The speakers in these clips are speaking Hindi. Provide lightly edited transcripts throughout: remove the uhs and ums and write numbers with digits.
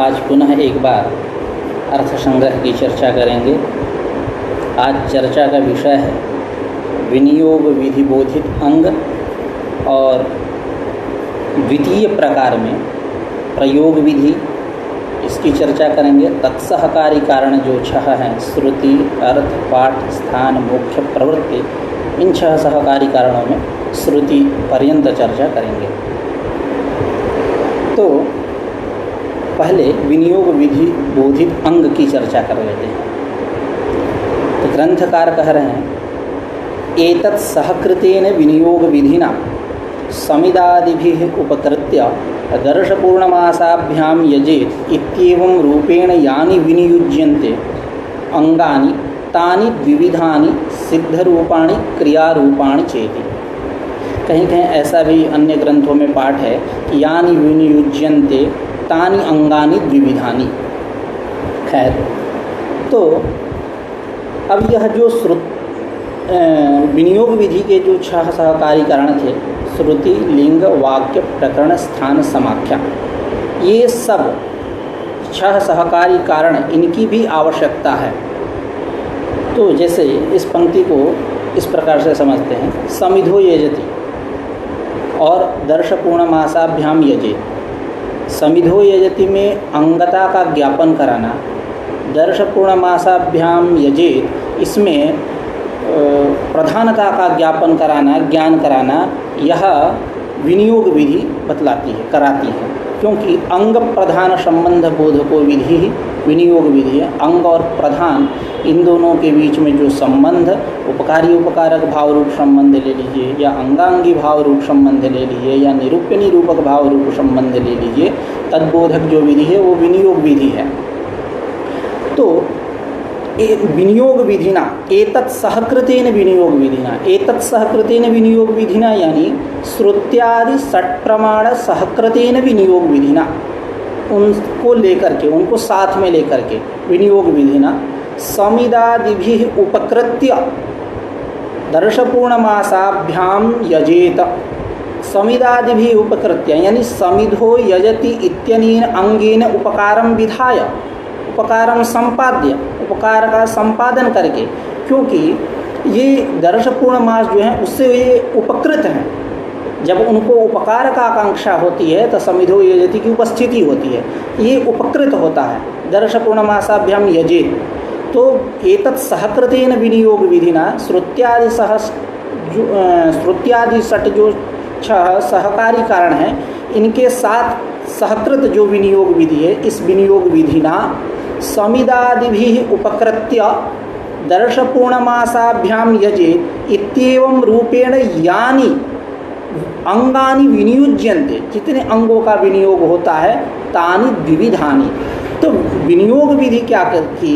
आज पुनः एक बार अर्थ संग्रह की चर्चा करेंगे। आज चर्चा का विषय है विनियोग विधि बोधित अंग और द्वितीय प्रकार में प्रयोग विधि, इसकी चर्चा करेंगे। तत्सहकारी कारण जो 6 हैं, श्रुति, अर्थ, पाठ, स्थान, मुख्य, प्रवृत्ति, इन 6 सहकारी कारणों में श्रुति पर्यंत चर्चा करेंगे। तो पहले विनियोग विधि बोधित अंग की चर्चा कर लेते हैं। तो ग्रंथकार कह रहे हैं एतत् सहकृतेन विनियोग विधिना समिदादिभिः उपकृत्य दर्शपूर्णमासाभ्यां यजेत इत्येवं रूपेण यानि विनियुज्यन्ते अंगानि तानि द्विविधानि सिद्धरूपाणि क्रियारूपाणि चेति। कहीं कहीं ऐसा भी अन्य ग्रंथों में पाठ है कि यानि विनियुज्यन्ते तानि अंगानि द्विविधानि। खैर, तो अब यह जो विनियोग विधि के जो 6 सहकारी कारण थे, श्रुति, लिंग, वाक्य, प्रकरण, स्थान, समाख्या, ये सब 6 सहकारी कारण, इनकी भी आवश्यकता है। तो जैसे इस पंक्ति को इस प्रकार से समझते हैं, समिधो यजति और दर्शपूर्णमासाभ्याम यजेत। समिधो यजति में अंगता का ज्ञापन कराना, दर्शपूर्णमासाभ्याम यजेत इसमें प्रधानता का ज्ञापन कराना, ज्ञान कराना, यह विनियोग विधि बतलाती है, कराती है। क्योंकि अंग प्रधान संबंध बोधको विधि ही विनियोग विधि है। अंग और प्रधान, इन दोनों के बीच में जो संबंध, उपकारी उपकारक भाव रूप संबंध ले लीजिए, या अंगांगी भाव रूप संबंध ले लीजिए, या निरूप्य निरूपक भाव रूप संबंध ले लीजिए, तद्बोधक जो विधि है वो विनियोग विधि है। तो विनियोग विधिना एतत् सहकृतेन विनियोग विधिना, एतत् सहकृतेन विनियोग विधिना यानी श्रुत्यादि 6 प्रमाण सहकृतेन विनियोग विधिना, उनको लेकर के, उनको साथ में लेकर के विनियोग विधिना समिदादिभिः उपकृत्य दर्शपूर्णमासाभ्याम यजेत। समिदादिभिः उपकृत्य यानी समिधो यजति इत्यनेन अंगेन उपकारं विधाय, उपकारं संपाद्य, उपकार का संपादन करके, क्योंकि ये दर्शपूर्ण मास जो है उससे ये उपकृत हैं। जब उनको उपकार का आकांक्षा होती है तो समिधो यजति की उपस्थिति होती है, ये उपकृत होता है। दर्शपूर्ण मासाभ्याम यजेत, तो एतत् सहकृतेन विनियोग विधिना श्रुत्यादि 6 जो 6 सहकारी कारण हैं, इनके साथ सहकृत जो विनियोग विधि है, इस विनियोग विधिना समिदादिभिः उपकृत्य दर्शपूर्णमासाभ्याम यजेत इत्येवं रूपेण यानि अंगानि विनियुज्यन्ते, जितने अंगों का विनियोग होता है, तानि द्विविधानि। तो विनियोग विधि क्या करती,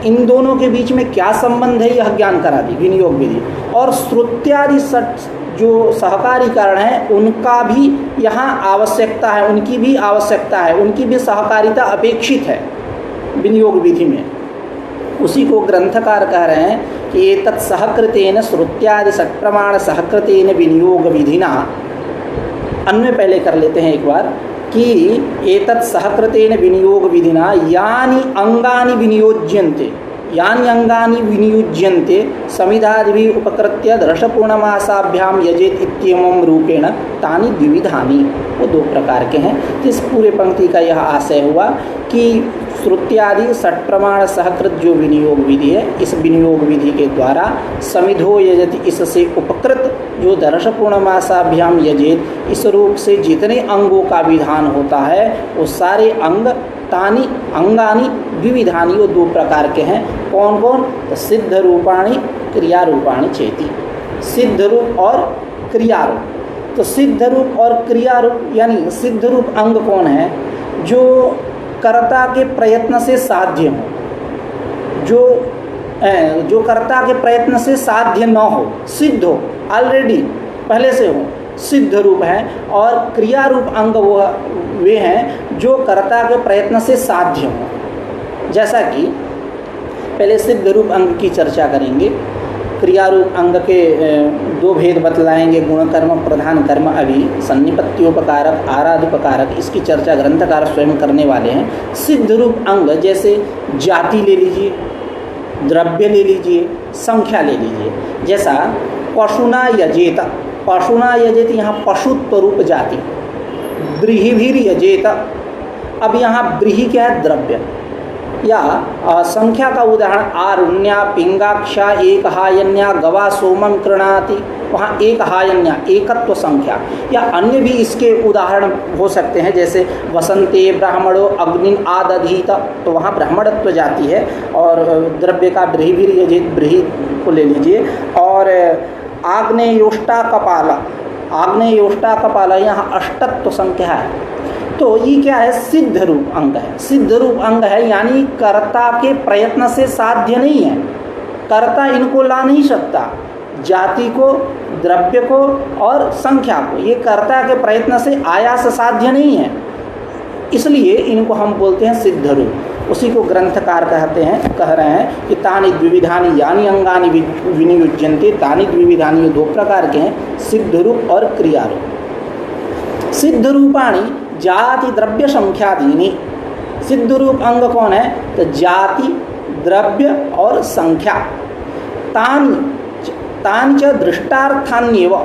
इन दोनों के बीच में क्या संबंध है, यह ज्ञान करा दी विनियोग विधि। और श्रुत्यादि 6 जो सहकारी कारण हैं, उनका भी यहाँ आवश्यकता है, उनकी भी आवश्यकता है, उनकी भी सहकारिता अपेक्षित है विनियोग विधि में। उसी को ग्रंथकार कह रहे हैं कि एतत् सहकृतेन श्रुत्यादि 6 प्रमाण सहकृतेन विनियोग विधिना। अन्वय पहले कर लेते हैं एक बार कि एतत् सहकृतेन विनियोग विधिना यानि अंगानि विनियोज्यन्ते, यानि अंगानि विनियुज्यन्ते समिदादिभिः उपकृत्य दर्शपूर्णमासाभ्याम यजेत इत्येवं रूपेण तानि द्विविधानि। वो 2 प्रकार के हैं। इस पूरे पंक्ति का यह आशय हुआ कि श्रुत्यादि 6 प्रमाण सहकृत जो विनियोग विधि है, इस विनियोग विधि के द्वारा समिधो यजति, इससे उपकृत जो दर्शपूर्णमासाभ्याम यजेत, इस रूप से जितने अंगों का विधान होता है वो सारे अंग तानि अंगानि द्विविधानि, वो 2 प्रकार के हैं। कौन कौन? तो सिद्ध रूपाणि क्रिया रूपाणि चेति। सिद्ध रूप और क्रिया रूप। तो सिद्ध रूप और क्रिया रूप यानी सिद्ध रूप अंग कौन है? जो कर्ता के प्रयत्न से साध्य हो, जो कर्ता के प्रयत्न से साध्य न हो, सिद्ध हो, ऑलरेडी पहले से हो, सिद्ध रूप है। और क्रिया रूप अंग वो वे हैं जो कर्ता के प्रयत्न से साध्य हो। जैसा कि पहले सिद्ध रूप अंग की चर्चा करेंगे क्रियारूप अंग के दो भेद बतलाएंगे, गुण कर्म प्रधान कर्म। अभी सन्निपत्योपकारक आराधोपकारक इसकी चर्चा ग्रंथकार स्वयं करने वाले हैं। सिद्ध रूप अंग जैसे जाति ले लीजिए, द्रव्य ले लीजिए, संख्या ले लीजिए। जैसा पशुना यजेत, पशुना यजेत यहाँ पशुत्व रूप जाति, ब्रीहिभिर यजेत, अब यहाँ ब्रीहि क्या है? द्रव्य। या संख्या का उदाहरण आरुण्या पिंगाक्षा एक हायन्या गवा सोमम कृणाति, वहाँ एक हायन्या एकत्व संख्या। या अन्य भी इसके उदाहरण हो सकते हैं, जैसे वसंते ब्राह्मणो अग्नि आदधीत, तो वहाँ ब्राह्मणत्व जाती है। और द्रव्य का ब्रीहिभिर यजेत, ब्रीहि को ले लीजिए। और आग्नेयोष्टा कपाला, आग्नेयोष्टा कपाला यहाँ अष्टत्व संख्या है। तो ये क्या है? सिद्ध रूप अंग है। सिद्ध रूप अंग है यानी कर्ता के प्रयत्न से साध्य नहीं है, कर्ता इनको ला नहीं सकता, जाति को, द्रव्य को और संख्या को, ये कर्ता के प्रयत्न से आयास साध्य नहीं है, इसलिए इनको हम बोलते हैं सिद्ध रूप। उसी को ग्रंथकार कहते हैं, कह रहे हैं कि तानि द्विविधानि यानि अंगानि विनियुज्यन्ते, तानि द्विविधानि, ये दो प्रकार के हैं, सिद्ध रूप और क्रिया रूप। सिद्ध रूपाणि जाति द्रव्य संख्यादीनि, सिद्ध रूप अंग कौन है? तो जाति, द्रव्य और संख्या। तानि च दृष्टार्थान्येव,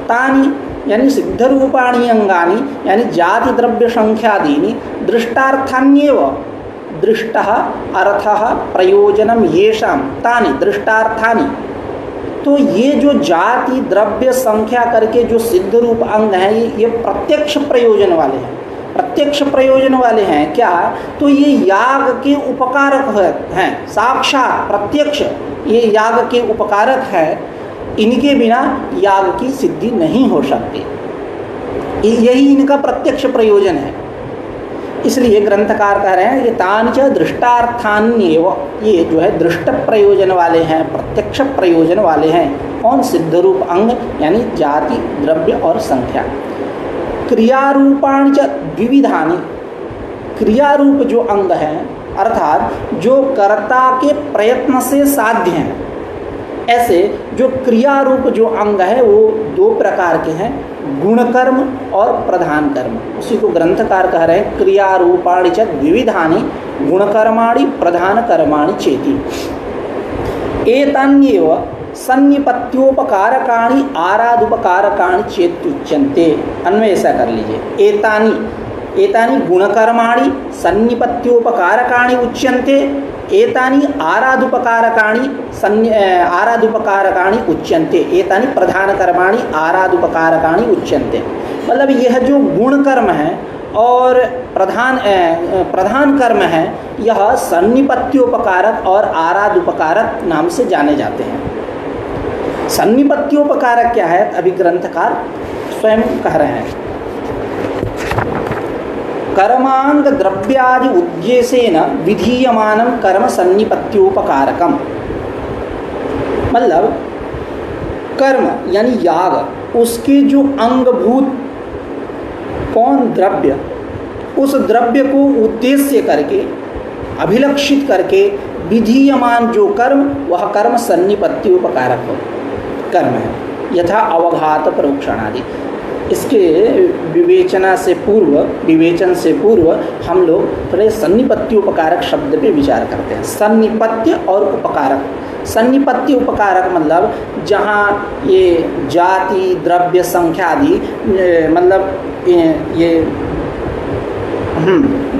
तानि यानी सिद्ध रूपाणि अंगानि यानी जाति द्रव्य संख्यादीनि दृष्टार्थान्येव, दृष्टः अर्थः प्रयोजनम येषां तानि दृष्टार्थानि। तो ये जो जाति द्रव्य संख्या करके जो सिद्ध रूप अंग हैं, ये प्रत्यक्ष प्रयोजन वाले हैं। प्रत्यक्ष प्रयोजन वाले हैं क्या? तो ये याग के उपकारक हैं, साक्षात प्रत्यक्ष ये याग के उपकारक हैं। इनके बिना याग की सिद्धि नहीं हो सकती, यही इनका प्रत्यक्ष प्रयोजन है। इसलिए ग्रंथकार कह रहे हैं ये तानि च दृष्टार्थान्येव, ये जो है दृष्ट प्रयोजन वाले हैं, प्रत्यक्ष प्रयोजन वाले हैं। कौन? सिद्ध रूप अंग यानी जाति द्रव्य और संख्या। क्रियारूपाणि च द्विविधानि, क्रियारूप जो अंग हैं अर्थात जो कर्ता के प्रयत्न से साध्य हैं, ऐसे जो क्रिया रूप जो अंग है वो दो प्रकार के हैं, गुण कर्म और प्रधान कर्म। उसी को ग्रंथकार कह रहे हैं क्रिया रूपाणि च द्विविधानि गुणकर्माणि प्रधान कर्माणि चेति। एतान्येव सन्निपत्योपकारकाणि आराधोपकारकाणि चेत्युच्यन्ते। अन्वय ऐसा कर लीजिए, एतानि गुणकर्माणि सन्निपत्योपकारकाणि उच्यन्ते, एतानि आराधोपकारकाणि आराधोपकारकाणि उच्यन्ते, एतानि प्रधान कर्माणि आराधोपकारकाणि उच्यन्ते। मतलब यह जो गुण कर्म है और प्रधान कर्म है, यह सन्निपत्योपकारक और आराधोपकारक नाम से जाने जाते हैं। सन्निपत्योपकारक क्या है? अभी ग्रंथकार स्वयं कह रहे हैं, कर्मांग द्रव्यादि उद्देश्येन विधीयमानं कर्म सन्निपत्योपकारकम। मतलब कर्म यानी याग, उसके जो अंगभूत कौन? द्रव्य। उस द्रव्य को उद्देश्य करके, अभिलक्षित करके विधीयमान जो कर्म, वह कर्म सन्निपत्योपकारक कर्म है। यथा अवघात परोक्षण आदि। इसके विवेचन से पूर्व हम लोग थोड़े सन्निपत्योपकारक शब्द पे विचार करते हैं। सन्निपत्य और उपकारक। सन्निपत्य उपकारक मतलब जहाँ ये जाति द्रव्य संख्या आदि, मतलब ये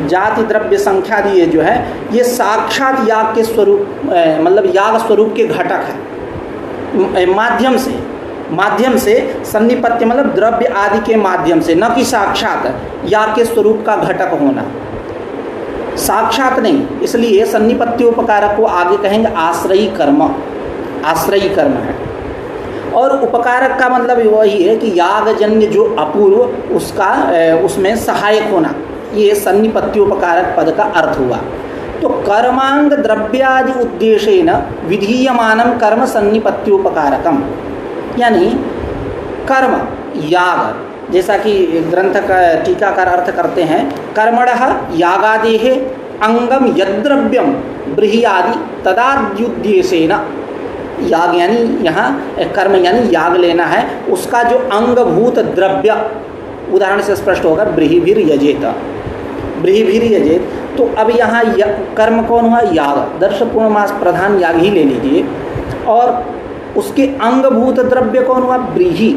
जाति द्रव्य संख्या आदि ये जो है ये साक्षात याग के स्वरूप, मतलब याग स्वरूप के घटक है। माध्यम से सन्निपत्य मतलब द्रव्य आदि के माध्यम से, न कि साक्षात याग के स्वरूप का घटक होना, साक्षात नहीं। इसलिए सन्निपत्योपकारक को आगे कहेंगे आश्रयी कर्म, आश्रयी कर्म है। और उपकारक का मतलब वही है कि यागजन्य जो अपूर्व उसका उसमें सहायक होना, ये सन्निपत्योपकारक पद का अर्थ हुआ। तो कर्मांग द्रव्यादि उद्देश्येन विधीयमानं कर्म सन्निपत्योपकारकम, यानी कर्म याग, जैसा कि ग्रंथ का टीकाकार अर्थ करते हैं, कर्मणः यागादेः अंगम यद्रव्यम ब्रीहि आदि तदाद्युद्देशेन, याग यानी यहाँ कर्म यानी याग लेना है, उसका जो अंगभूत द्रव्य, उदाहरण से स्पष्ट होगा, ब्रीहिभिर यजेत, ब्रीहिभिर यजेत। तो अब यहाँ कर्म कौन हुआ? याग, दर्श पूर्णमास प्रधान याग ही ले लीजिए। और उसके अंगभूत द्रव्य कौन हुआ? ब्रीहि।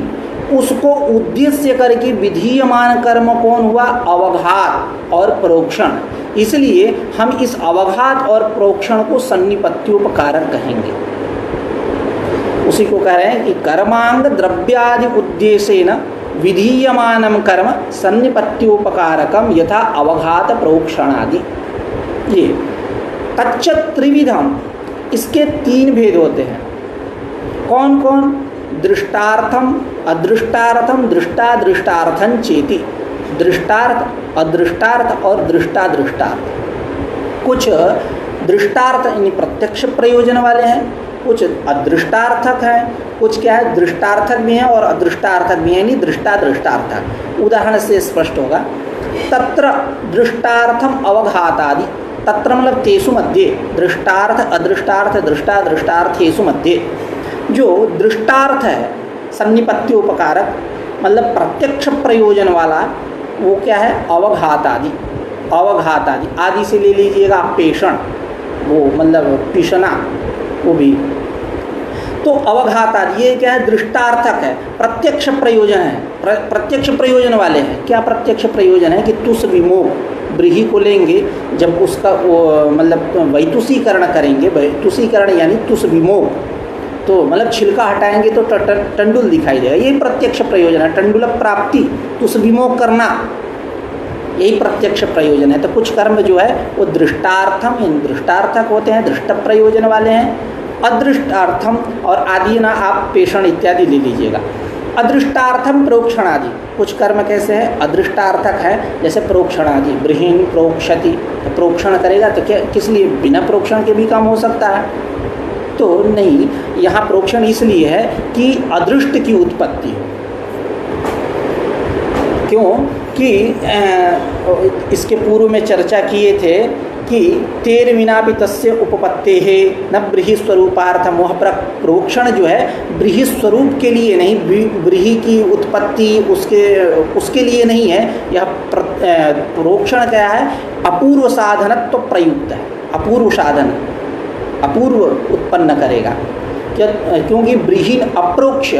उसको उद्देश्य करके विधीयमान कर्म कौन हुआ? अवघात और प्रोक्षण। इसलिए हम इस अवघात और प्रोक्षण को सन्निपत्योपकारक कहेंगे। उसी को कह रहे हैं कि कर्मांग द्रव्यादि उद्देश्येन विधीयमानम कर्म सन्निपत्योपकारकम यथा अवघात प्रोक्षणादि। ये तच्च त्रिविधम, इसके 3 भेद होते हैं। कौन कौन? दृष्टार्थम, अदृष्टार्थम, दृष्टादृष्टार्थं चेति। दृष्टार्थ, अदृष्टार्थ और दृष्टादृष्टार्थ। कुछ दृष्टार्थ यानी प्रत्यक्ष प्रयोजन वाले हैं, कुछ अदृष्टार्थक हैं, कुछ क्या है? दृष्टार्थक भी हैं और अदृष्टार्थक भी हैं, यानी दृष्टादृष्टार्थक। उदाहरण से स्पष्ट होगा। तत्र दृष्टार्थम अवघातादि, तत्र मतलब तेषु मध्ये, दृष्टार्थ अदृष्टार्थ दृष्टादृष्टार्थेषु मध्ये। जो दृष्टार्थ है सन्निपत्योपकारक, मतलब प्रत्यक्ष प्रयोजन वाला, वो क्या है? अवघात आदि। अवघात आदि, आदि से ले लीजिएगा पेषण, वो मतलब पिषना, वो भी। तो अवघात आदि ये क्या है? दृष्टार्थक है, प्रत्यक्ष प्रयोजन है, प्रत्यक्ष प्रयोजन वाले हैं। क्या प्रत्यक्ष प्रयोजन है? कि तुस विमोह, ब्रीहि को लेंगे जब उसका वो मतलब वैतुषीकरण करेंगे, वैतुषीकरण यानी तुस विमोह, तो मतलब छिलका हटाएंगे तो टंडुल दिखाई देगा, यही प्रत्यक्ष प्रयोजन है। टंडुल प्राप्ति, तुस विमोह करना, यही प्रत्यक्ष प्रयोजन है। तो कुछ कर्म जो है वो दृष्टार्थम यानी दृष्टार्थक होते हैं, दृष्ट प्रयोजन वाले हैं। अदृष्टार्थम और आदि ना आप पेषण इत्यादि ले लीजिएगा। अदृष्टार्थम प्रोक्षण आदि, कुछ कर्म कैसे हैं? अदृष्टार्थक है, जैसे प्रोक्षण आदि, ब्रीहिन प्रोक्षति, तो प्रोक्षण करेगा तो क्या किस लिए? बिना प्रोक्षण के भी काम हो सकता है, तो नहीं। यहाँ प्रोक्षण इसलिए है कि अदृष्ट की उत्पत्ति हो। क्यों? कि इसके पूर्व में चर्चा किए थे कि तेर विना भी तस्य उपपत्ते है न ब्रीहि स्वरूपार्थ मोह। प्रोक्षण जो है ब्रीहि स्वरूप के लिए नहीं, ब्रीहि की उत्पत्ति उसके लिए नहीं है। यह प्रोक्षण क्या है? अपूर्व साधनत्व प्रयुक्त है, अपूर्व साधन, अपूर्व उत्पन्न करेगा। क्योंकि ब्रीहि अप्रोक्ष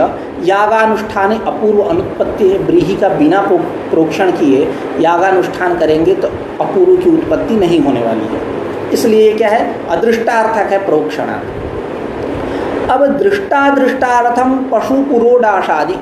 यागानुष्ठान अपूर्व अनुत्पत्ति है। ब्रीहि का बिना प्रोक्षण किए यागानुष्ठान करेंगे तो अपूर्व की उत्पत्ति नहीं होने वाली है, इसलिए क्या है? अदृष्टार्थक है प्रोक्षणार्थ। अब दृष्टादृष्टार्थम पशु पुरोडाशादि,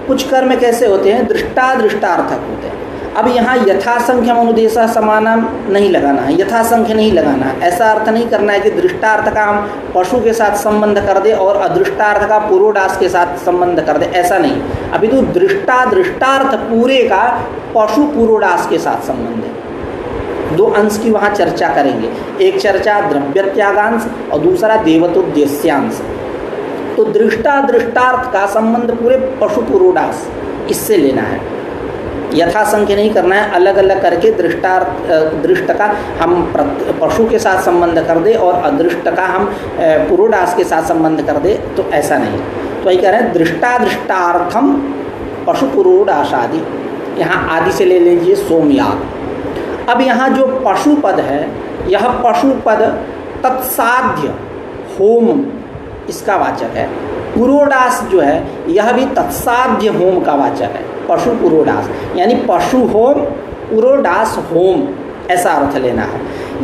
कुछ कर्म कैसे होते हैं? दृष्टादृष्टार्थक होते हैं। अब यहाँ यथासंख्यम अनुदेशा समानम नहीं लगाना है, यथासंख्य नहीं लगाना है। ऐसा अर्थ नहीं करना है कि दृष्टार्थ का हम पशु के साथ संबंध कर दे और अदृष्टार्थ का पुरोडास के साथ संबंध कर दे, ऐसा नहीं। अभी तो दृष्टार्थ पूरे का पशु पुरोडास के साथ संबंध है। 2 अंश की वहाँ चर्चा करेंगे, एक चर्चा द्रव्य त्यागांश और दूसरा देवतोद्देश्यांश। तो दृष्टार्थ का संबंध पूरे पशु पुरोडास, इससे लेना है। यथासंख्य नहीं करना है, अलग अलग करके दृष्ट का हम पशु के साथ संबंध कर दे और अदृष्ट का हम पुरोडास के साथ संबंध कर दे, तो ऐसा नहीं। तो वही कह रहे हैं दृष्टादृष्टार्थम पशु पुरोडाशादि। यहाँ आदि से ले लीजिए सोमयाग। अब यहाँ जो पशु पद है, यह पशु पद तत्साध्य होम इसका वाचक है। पुरोडास जो है यह भी तत्साध्य होम का वाचक है। पशु पुरोडास यानी पशु होम, पुरोडास होम, ऐसा अर्थ लेना है।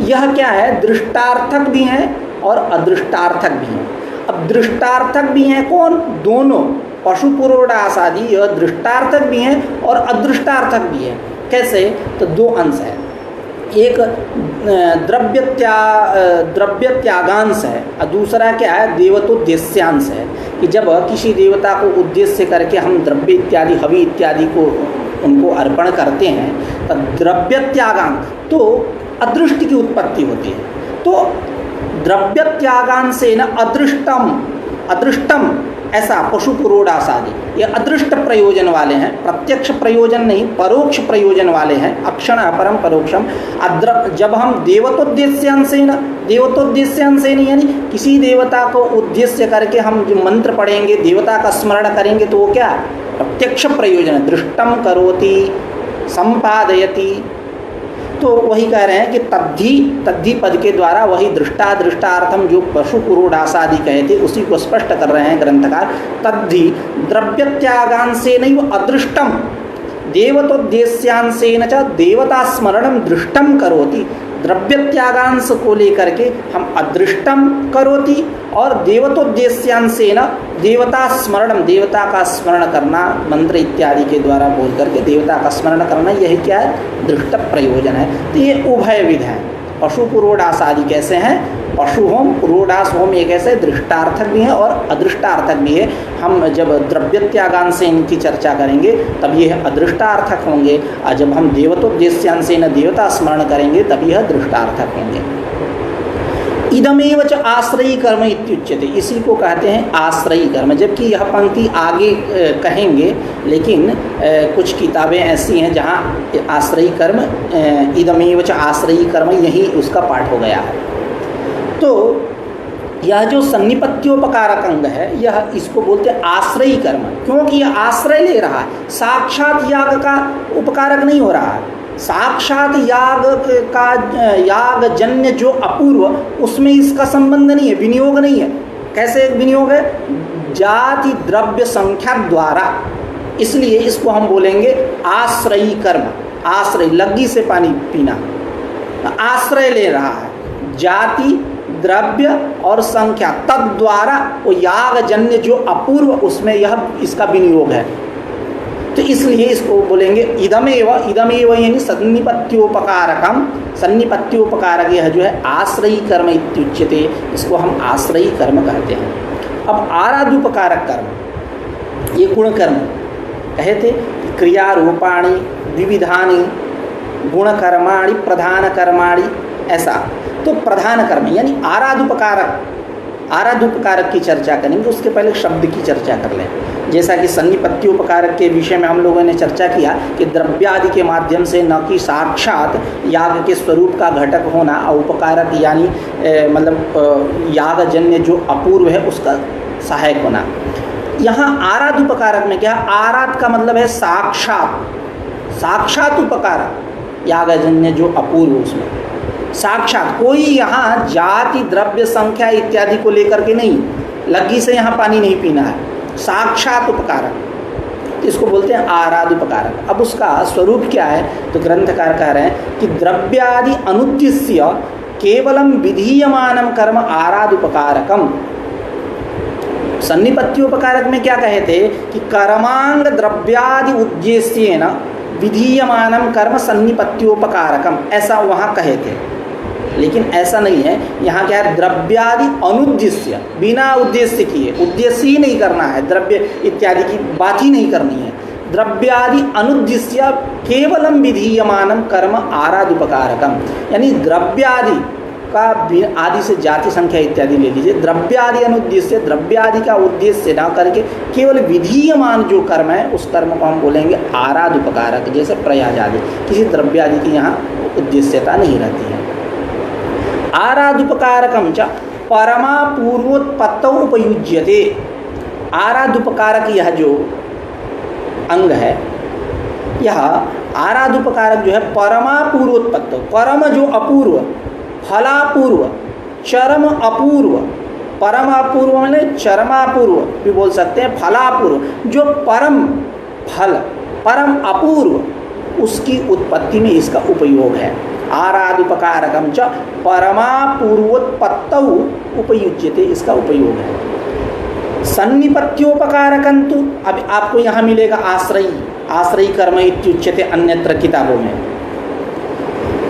यह क्या है? दृष्टार्थक भी है और अदृष्टार्थक भी है। अब दृष्टार्थक भी हैं कौन? दोनों, पशु पुरोडास आदि यह दृष्टार्थक भी हैं और अदृष्टार्थक भी हैं। कैसे? तो 2 अंश है, एक द्रव्य त्यागांश है और दूसरा क्या है? देवतोद्देश्यांश है। कि जब किसी देवता को उद्देश्य करके हम द्रव्य इत्यादि, हवि इत्यादि को उनको अर्पण करते हैं, तो द्रव्य त्यागांश तो अदृष्ट की उत्पत्ति होती है। तो द्रव्य त्यागांश से न अदृष्टम ऐसा पशु पुरोडास आदि, ये अदृष्ट प्रयोजन वाले हैं, प्रत्यक्ष प्रयोजन नहीं, परोक्ष प्रयोजन वाले हैं। अक्षण अपरम परोक्षम। जब हम देवतोद्देश्यांशेन यानी किसी देवता को उद्देश्य करके हम जो मंत्र पढ़ेंगे, देवता का स्मरण करेंगे, तो वो क्या प्रत्यक्ष प्रयोजन है। दृष्टम करोति संपादयति, तो वही कह रहे हैं कि तद्धि पद के द्वारा वही दृष्टार्थम जो पशु पुरोडासादि कहे थे उसी को स्पष्ट कर रहे हैं ग्रंथकार। तद्धि द्रव्यत्यागांशेनैव अदृष्टम देवतोद्देश्यांशेन च देवता स्मरणम दृष्टम करोति। द्रव्य त्यागांश को लेकर के हम अदृष्टम करोति और देवतोद्देश्यांशेन देवता स्मरणम, देवता का स्मरण करना मंत्र इत्यादि के द्वारा बोल करके देवता का स्मरण करना, यही क्या है दृष्ट प्रयोजन है। तो ये उभय विध है। पशु पुरोडास आदि कैसे हैं, पशु होम पुरोडास होम ये कैसे दृष्टार्थक भी है और अदृष्टार्थक भी है। हम जब द्रव्य त्यागांश से इनकी चर्चा करेंगे तब यह अदृष्टार्थक होंगे, और जब हम देवतोद्देश्यांश से न देवता स्मरण करेंगे तब यह दृष्टार्थक होंगे। इदमेव च आश्रयी कर्म इत्युच्यते, इसी को कहते हैं आश्रयी कर्म। जबकि यह पंक्ति आगे कहेंगे, लेकिन कुछ किताबें ऐसी हैं जहाँ आश्रयी कर्म इदमेव च आश्रयी कर्म यही उसका पाठ हो गया है। तो यह जो सन्निपत्योपकारक अंग है, यह इसको बोलते हैं आश्रयी कर्म, क्योंकि यह आश्रय ले रहा है, साक्षात याग का उपकारक नहीं हो रहा है। साक्षात याग का यागजन्य जो अपूर्व, उसमें इसका संबंध नहीं है, विनियोग नहीं है। कैसे विनियोग है, जाति द्रव्य संख्या द्वारा, इसलिए इसको हम बोलेंगे आश्रयी कर्म। आश्रय लग्गी से पानी पीना, आश्रय ले रहा है, जाति द्रव्य और संख्या तद द्वारा वो यागजन्य जो अपूर्व, उसमें यह इसका विनियोग है। तो इसलिए इसको बोलेंगे इदमेव यानी सन्निपत्योपकारकम, सन्निपत्योपकारक यह जो है आश्रयी कर्म इत्युच्यते, इसको हम आश्रयी कर्म कहते हैं। अब आराधुपकारक कर्म, ये गुण कर्म कहे थे, क्रिया रूपाणि विविधानि गुण कर्माणि प्रधान कर्माणि, ऐसा। तो प्रधान कर्म यानी आराधुपकारक, आराधुपकारक की चर्चा करेंगे, उसके पहले शब्द की चर्चा कर लें। जैसा कि सन्निपत्योपकारक के विषय में हम लोगों ने चर्चा किया कि द्रव्यादि के माध्यम से न कि साक्षात याग के स्वरूप का घटक होना, और उपकारक यानी मतलब यागजन्य जो अपूर्व है उसका सहायक होना। यहाँ आराधुपकारक में क्या, आराध का मतलब है साक्षात, साक्षात उपकारक यागजन्य जो अपूर्व, उसमें साक्षात कोई यहाँ जाति द्रव्य संख्या इत्यादि को लेकर के नहीं, लग्गी से यहाँ पानी नहीं पीना है, साक्षात उपकारक, इसको बोलते हैं आराधुपकारक। अब उसका स्वरूप क्या है, तो ग्रंथकार कह रहे हैं कि द्रव्यादि अनुद्देश्य केवलम विधीयमानम कर्म आराधुपकारकम। सन्निपत्योपकारक में क्या कहे थे कि कर्मांग द्रव्यादि उद्देश्येन विधीयमानम कर्म सन्निपत्योपकारकम, ऐसा वहाँ कहे थे। लेकिन ऐसा नहीं है, यहाँ क्या है, द्रव्यादि अनुद्देश्य, बिना उद्देश्य किए, उद्देश्य ही नहीं करना है, द्रव्य इत्यादि की बात ही नहीं करनी है। द्रव्यादि अनुद्देश्य केवलम विधीयमानम कर्म आराधुपकारकम, यानी द्रव्यादि का आदि से जाति संख्या इत्यादि ले लीजिए, द्रव्यादि अनुद्देश्य, द्रव्यादि का उद्देश्य ना करके केवल विधीयमान जो कर्म है उस कर्म को हम बोलेंगे आराधुपकारक। जैसे प्रयाज आदि, किसी द्रव्यादि की यहाँ उद्देश्यता नहीं रहती है। आराधुपकारकम च परमा पूर्वोत्पत्तौ उपयुज्यते। आराधुपकारक यह जो अंग है, यह आराधुपकारक जो है परमा पूर्वोत्पत्तौ, परम जो अपूर्व, फलापूर्व, चरम अपूर्व, परम अपूर्व माने चरमापूर्व भी बोल सकते हैं, फलापूर्व, जो परम फल, परम अपूर्व, उसकी उत्पत्ति में इसका उपयोग है। आराधुपकारकम च परमापूर्वोत्पत्तौ उपयुज्यते, इसका उपयोग है। सन्निपत्योपकारकंतु, अब आपको यहाँ मिलेगा आश्रयी, आश्रयी कर्म इत्युच्यते अन्यत्र किताबों में।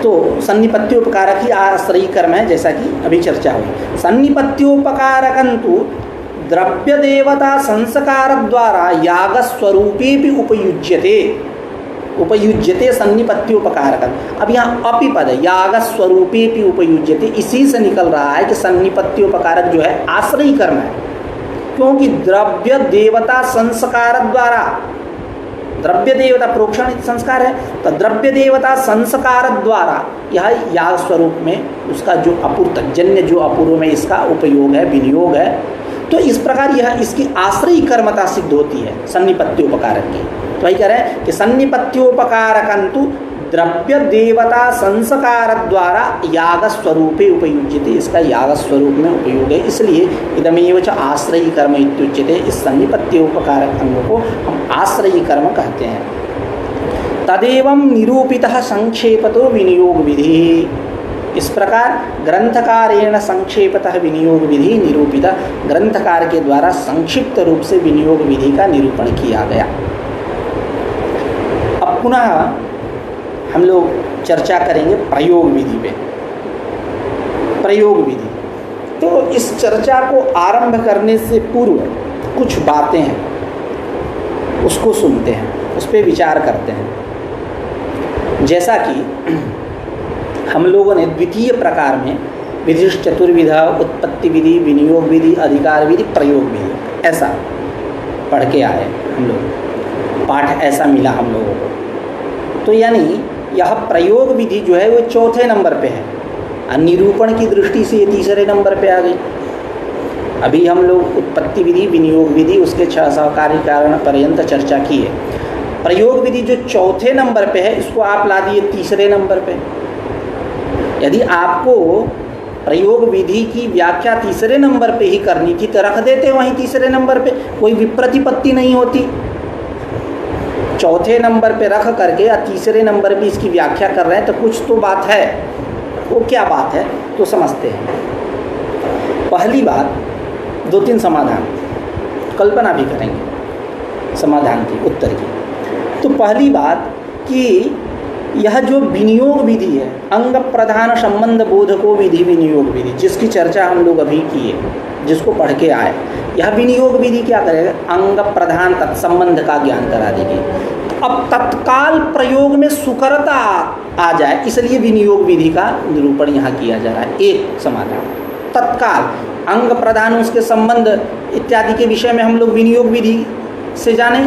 तो सन्निपत्योपकारक ही आश्रयी कर्म है, जैसा कि अभी चर्चा हुई। सन्निपत्योपकारकंतु द्रव्य देवता संस्कार द्वारा याग स्वरूपे भी उपयुज्यते, उपयुज्यते सन्निपत्योपकारकम। अब यहाँ अपि पद है, याग स्वरूपे भी उपयुज्यते, इसी से निकल रहा है कि सन्निपत्योपकारक जो है आश्रयी कर्म है, क्योंकि द्रव्य देवता संस्कार द्वारा, द्रव्य देवता प्रोक्षण संस्कार है, तो द्रव्य देवता संस्कार द्वारा यह याग स्वरूप में उसका जो अपूर्त जन्य जो अपूर्व में इसका उपयोग है, विनियोग है, तो इस प्रकार यह इसकी आश्रयी कर्मता सिद्ध होती है सन्निपत्योपकारक की। तो वही कह रहे हैं कि सन्निपत्योपकारकंतु द्रव्य देवता संस्कार द्वारा याग स्वरूपे उपयुज्यते, इसका याग स्वरूप में उपयोग है, इसलिए इदमेव च आश्रयी कर्म इत्युच्यते। इस सन्निपत्योपकारक अंग को हम आश्रयी कर्म कहते हैं। तदेवं निरूपितः संक्षेपतो विनियोग विधि, इस प्रकार ग्रंथकारेण संक्षेपतः विनियोग विधि निरूपित, ग्रंथकार के द्वारा संक्षिप्त रूप से विनियोग विधि का निरूपण किया गया। अब पुनः हम लोग चर्चा करेंगे प्रयोग विधि पे। प्रयोग विधि, तो इस चर्चा को आरंभ करने से पूर्व कुछ बातें हैं, उसको सुनते हैं, उस पर विचार करते हैं। जैसा कि हम लोगों ने द्वितीय प्रकार में विधिश्च चतुर्विधा, उत्पत्ति विधि, विनियोग विधि, अधिकार विधि, प्रयोग विधि, ऐसा पढ़ के आए हम लोग, पाठ ऐसा मिला हम लोगों को। तो यानी यह प्रयोग विधि जो है वो चौथे नंबर पे है, और निरूपण की दृष्टि से ये तीसरे नंबर पे आ गई। अभी हम लोग उत्पत्ति विधि, विनियोग विधि, उसके 6 सहकारी कारण पर्यंत चर्चा की है। प्रयोग विधि जो चौथे नंबर पे है, इसको आप ला दिए तीसरे नंबर पे। यदि आपको प्रयोग विधि की व्याख्या तीसरे नंबर पे ही करनी थी तो रख देते वहीं तीसरे नंबर पे, कोई विप्रतिपत्ति नहीं होती। चौथे नंबर पे रख करके या तीसरे नंबर पे इसकी व्याख्या कर रहे हैं तो कुछ तो बात है। वो क्या बात है तो समझते हैं। पहली बात, 2-3 समाधान, कल्पना भी करेंगे समाधान की, उत्तर की। तो पहली बात कि यह जो विनियोग विधि है, अंग प्रधान संबंध बोधको विधि विनियोग विधि, जिसकी चर्चा हम लोग अभी किए, जिसको पढ़ के आए, यह विनियोग विधि क्या करेगा? अंग प्रधान तत्संबंध का ज्ञान करा देगी। अब तत्काल प्रयोग में सुकरता आ जाए, इसलिए विनियोग विधि का निरूपण यहाँ किया जा रहा है। एक समाधान, तत्काल अंग प्रधान उसके संबंध इत्यादि के विषय में हम लोग विनियोग विधि से जाने,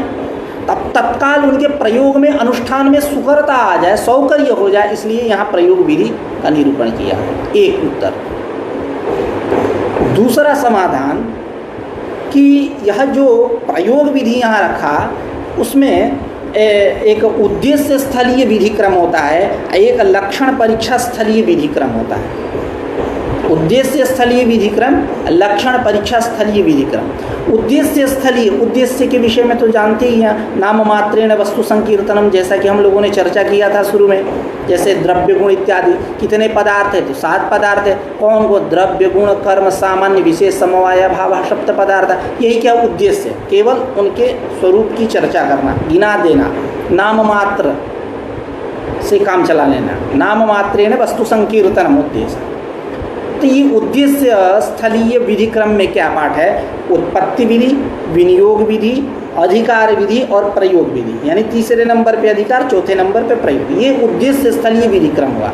तब तत्काल उनके प्रयोग में अनुष्ठान में सुकरता आ जाए, सौकर्य हो जाए, इसलिए यहाँ प्रयोग विधि का निरूपण किया। एक उत्तर। दूसरा समाधान कि यह जो प्रयोग विधि यहाँ रखा, उसमें एक उद्देश्य स्थलीय विधि क्रम होता है, एक लक्षण परीक्षा स्थलीय विधि क्रम होता है। उद्देश्य स्थलीय विधि क्रम, लक्षण परीक्षा स्थलीय विधि क्रम। उद्देश्य स्थलीय, उद्देश्य के विषय में तो जानते ही हैं, नाम मात्रेण वस्तु संकीर्तनम, जैसा कि हम लोगों ने चर्चा किया था शुरू में। जैसे द्रव्य गुण इत्यादि कितने पदार्थ है? तो 7 पदार्थ है। कौन को? द्रव्य गुण कर्म सामान्य विशेष समवाय भाव सप्त पदार्थ। यही क्या उद्देश्य? केवल उनके स्वरूप की चर्चा करना, गिना देना, नाम मात्र से काम चला लेना। नाम मात्रेण वस्तु संकीर्तनम उद्देश्य। तो ये उद्देश्य स्थलीय विधि क्रम में क्या पाठ है? उत्पत्ति विधि, विनियोग विधि, अधिकार विधि और प्रयोग विधि, यानी तीसरे नंबर पे अधिकार, चौथे नंबर पे प्रयोग। ये उद्देश्य स्थलीय विधि क्रम हुआ।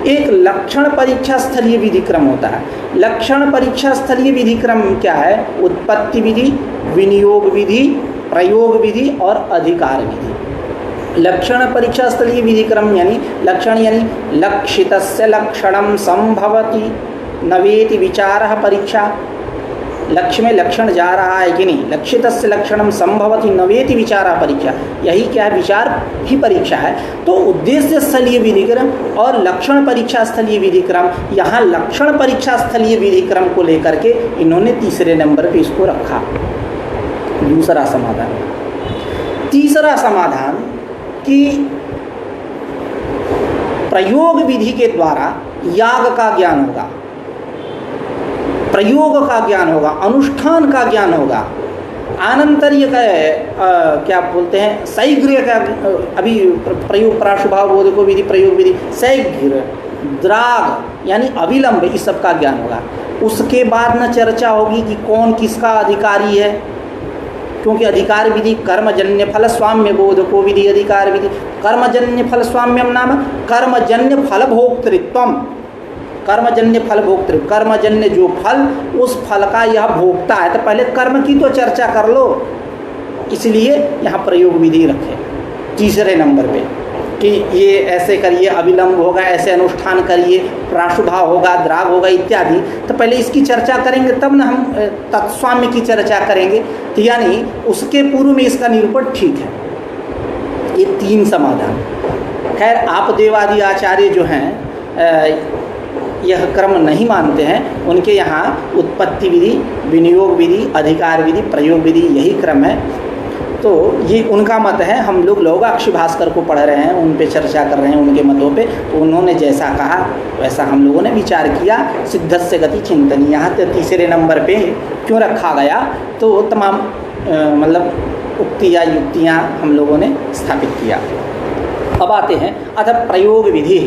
एक लक्षण परीक्षा स्थलीय विधि क्रम होता है। लक्षण परीक्षा स्थलीय विधि क्रम क्या है? उत्पत्ति विधि, विनियोग विधि, प्रयोग विधि और अधिकार विधि। लक्षण परीक्षा स्थलीय विधि क्रम यानी लक्षण यानी लक्षितस्य लक्षणम संभवति नवेति विचारः परीक्षा। लक्ष्य में लक्षण जा रहा है कि नहीं, लक्षितस्य लक्षणम संभवति नवेति विचारः परीक्षा, यही क्या है? विचार ही परीक्षा है। तो उद्देश्य स्थलीय विधि क्रम और लक्षण परीक्षा स्थलीय विधि क्रम, यहाँ लक्षण परीक्षा स्थलीय विधि क्रम को लेकर के इन्होंने तीसरे नंबर पे इसको रखा। दूसरा समाधान। तीसरा समाधान कि प्रयोग विधि के द्वारा याग का ज्ञान होगा, प्रयोग का ज्ञान होगा, अनुष्ठान का ज्ञान होगा। आनंतर्य का क्या बोलते हैं? शैघ्र्य का, अभी प्रयोग प्राशुभाव बोधको विधि, प्रयोग विधि, शैघ्र, द्राग यानी अविलंब, इस सब का ज्ञान होगा। उसके बाद न चर्चा होगी कि कौन किसका अधिकारी है, क्योंकि अधिकार विधि कर्मजन्य फल स्वाम्य बोधको विधि। अधिकार विधि कर्मजन्य फल स्वाम्यम नाम कर्मजन्य फल भोक्तृत्वम, कर्मजन्य फल भोक्तृ, कर्मजन्य जो फल, उस फल का यह भोक्ता है। तो पहले कर्म की तो चर्चा कर लो, इसलिए यहाँ प्रयोग विधि रखे तीसरे नंबर पे कि ये ऐसे करिए, अविलंब होगा, ऐसे अनुष्ठान करिए, प्राशुभाव होगा, द्राग होगा इत्यादि। तो पहले इसकी चर्चा करेंगे, तब ना हम तत्स्वाम्य की चर्चा करेंगे। तो यानी उसके पूर्व में इसका निरूपण ठीक है। ये 3 समाधान। खैर आप देवादि आचार्य जो हैं यह क्रम नहीं मानते हैं, उनके यहाँ उत्पत्ति विधि, विनियोग विधि, अधिकार विधि, प्रयोग विधि यही क्रम है। तो ये उनका मत है। हम लोग लौगाक्ष भास्कर को पढ़ रहे हैं, उन पे चर्चा कर रहे हैं, उनके मतों पे। तो उन्होंने जैसा कहा वैसा हम लोगों ने विचार किया। सिद्धस्य गति चिंतनी यहाँ तो तीसरे नंबर पे क्यों रखा गया, तो तमाम मतलब उक्ति या युक्तियाँ हम लोगों ने स्थापित किया। अब आते हैं अतः प्रयोग विधि।